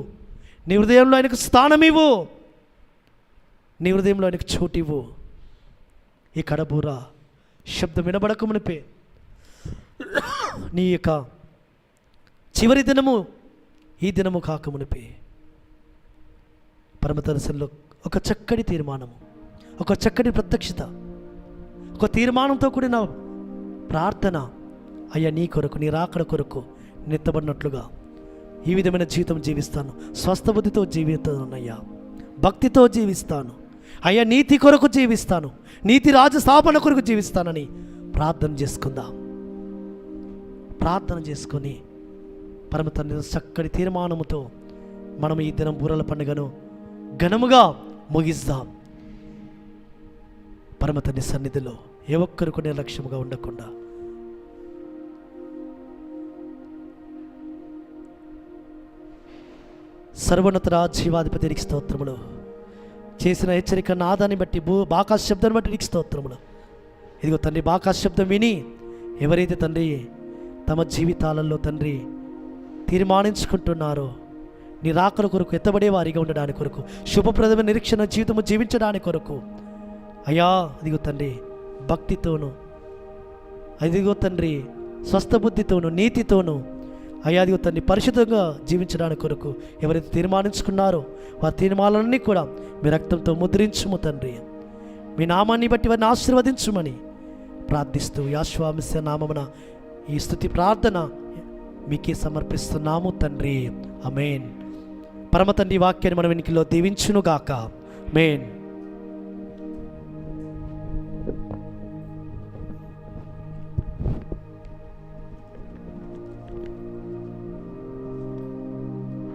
నీ హృదయంలో ఆయనకు స్థానం ఇవ్వు, నీ హృదయంలో ఆయనకు చోటివ్వు. ఈ కడబూర శబ్దం వినబడక మునిపే నీ యొక్క చివరి దినము ఈ దినము కాక మునిపే పరమదర్శనంలో ఒక చక్కటి తీర్మానము, ఒక చక్కటి ప్రత్యక్షత, ఒక తీర్మానంతో కూడిన ప్రార్థన. అయ్యా నీ కొరకు, నీ రాకడ కొరకు నెత్తబడినట్లుగా ఈ విధమైన జీవితం జీవిస్తాను, స్వస్థబుద్ధితో జీవితానయ్యా, భక్తితో జీవిస్తాను అయ్యా, నీతి కొరకు జీవిస్తాను, నీతి రాజు స్థాపన కొరకు జీవిస్తానని ప్రార్థన చేసుకుందాం. ప్రార్థన చేసుకొని పరమ తండ్రి చక్కటి తీర్మానముతో మనం ఈ దినం బూరల పండుగను ఘనముగా ముగిస్తాం. పరమ తండ్రి సన్నిధిలో ఏ ఒక్కరు కూడా నిర్లక్ష్యముగా ఉండకుండా సర్వోన్నత జీవాధిపతి నీకు స్తోత్రములు. చేసిన హెచ్చరిక నాదాన్ని బట్టి బాకా శబ్దాన్ని బట్టి నీకు స్తోత్రములు. ఇదిగో తండ్రి, బాకా శబ్దం విని ఎవరైతే తండ్రి తమ జీవితాలలో తండ్రి తీర్మానించుకుంటున్నారో నీ రాకడ కొరకు ఎత్తబడే వారిగా ఉండడానికి కొరకు, శుభప్రదమైన నిరీక్షణ జీవితము జీవించడానికి కొరకు అయ్యా అదిగో తండ్రి భక్తితోను, అదిగో తండ్రి స్వస్థబుద్ధితోను, నీతితోను అయ్యా అదిగో తండ్రి పరిశుద్ధంగా జీవించడానికి కొరకు ఎవరైతే తీర్మానించుకున్నారో వారి తీర్మానాలన్నీ కూడా మీ రక్తంతో ముద్రించుము తండ్రి. మీ నామాన్ని బట్టి వారిని ఆశీర్వదించుమని ప్రార్థిస్తూ యాశ్వామిస్య నామమున ఈ స్తుతి ప్రార్థన మీకే సమర్పిస్తున్నాము తండ్రి. ఆమేన్. పరమ తండ్రి వాక్యాన్ని మన వెనుకలో దీవించునుగాక. ఆమేన్.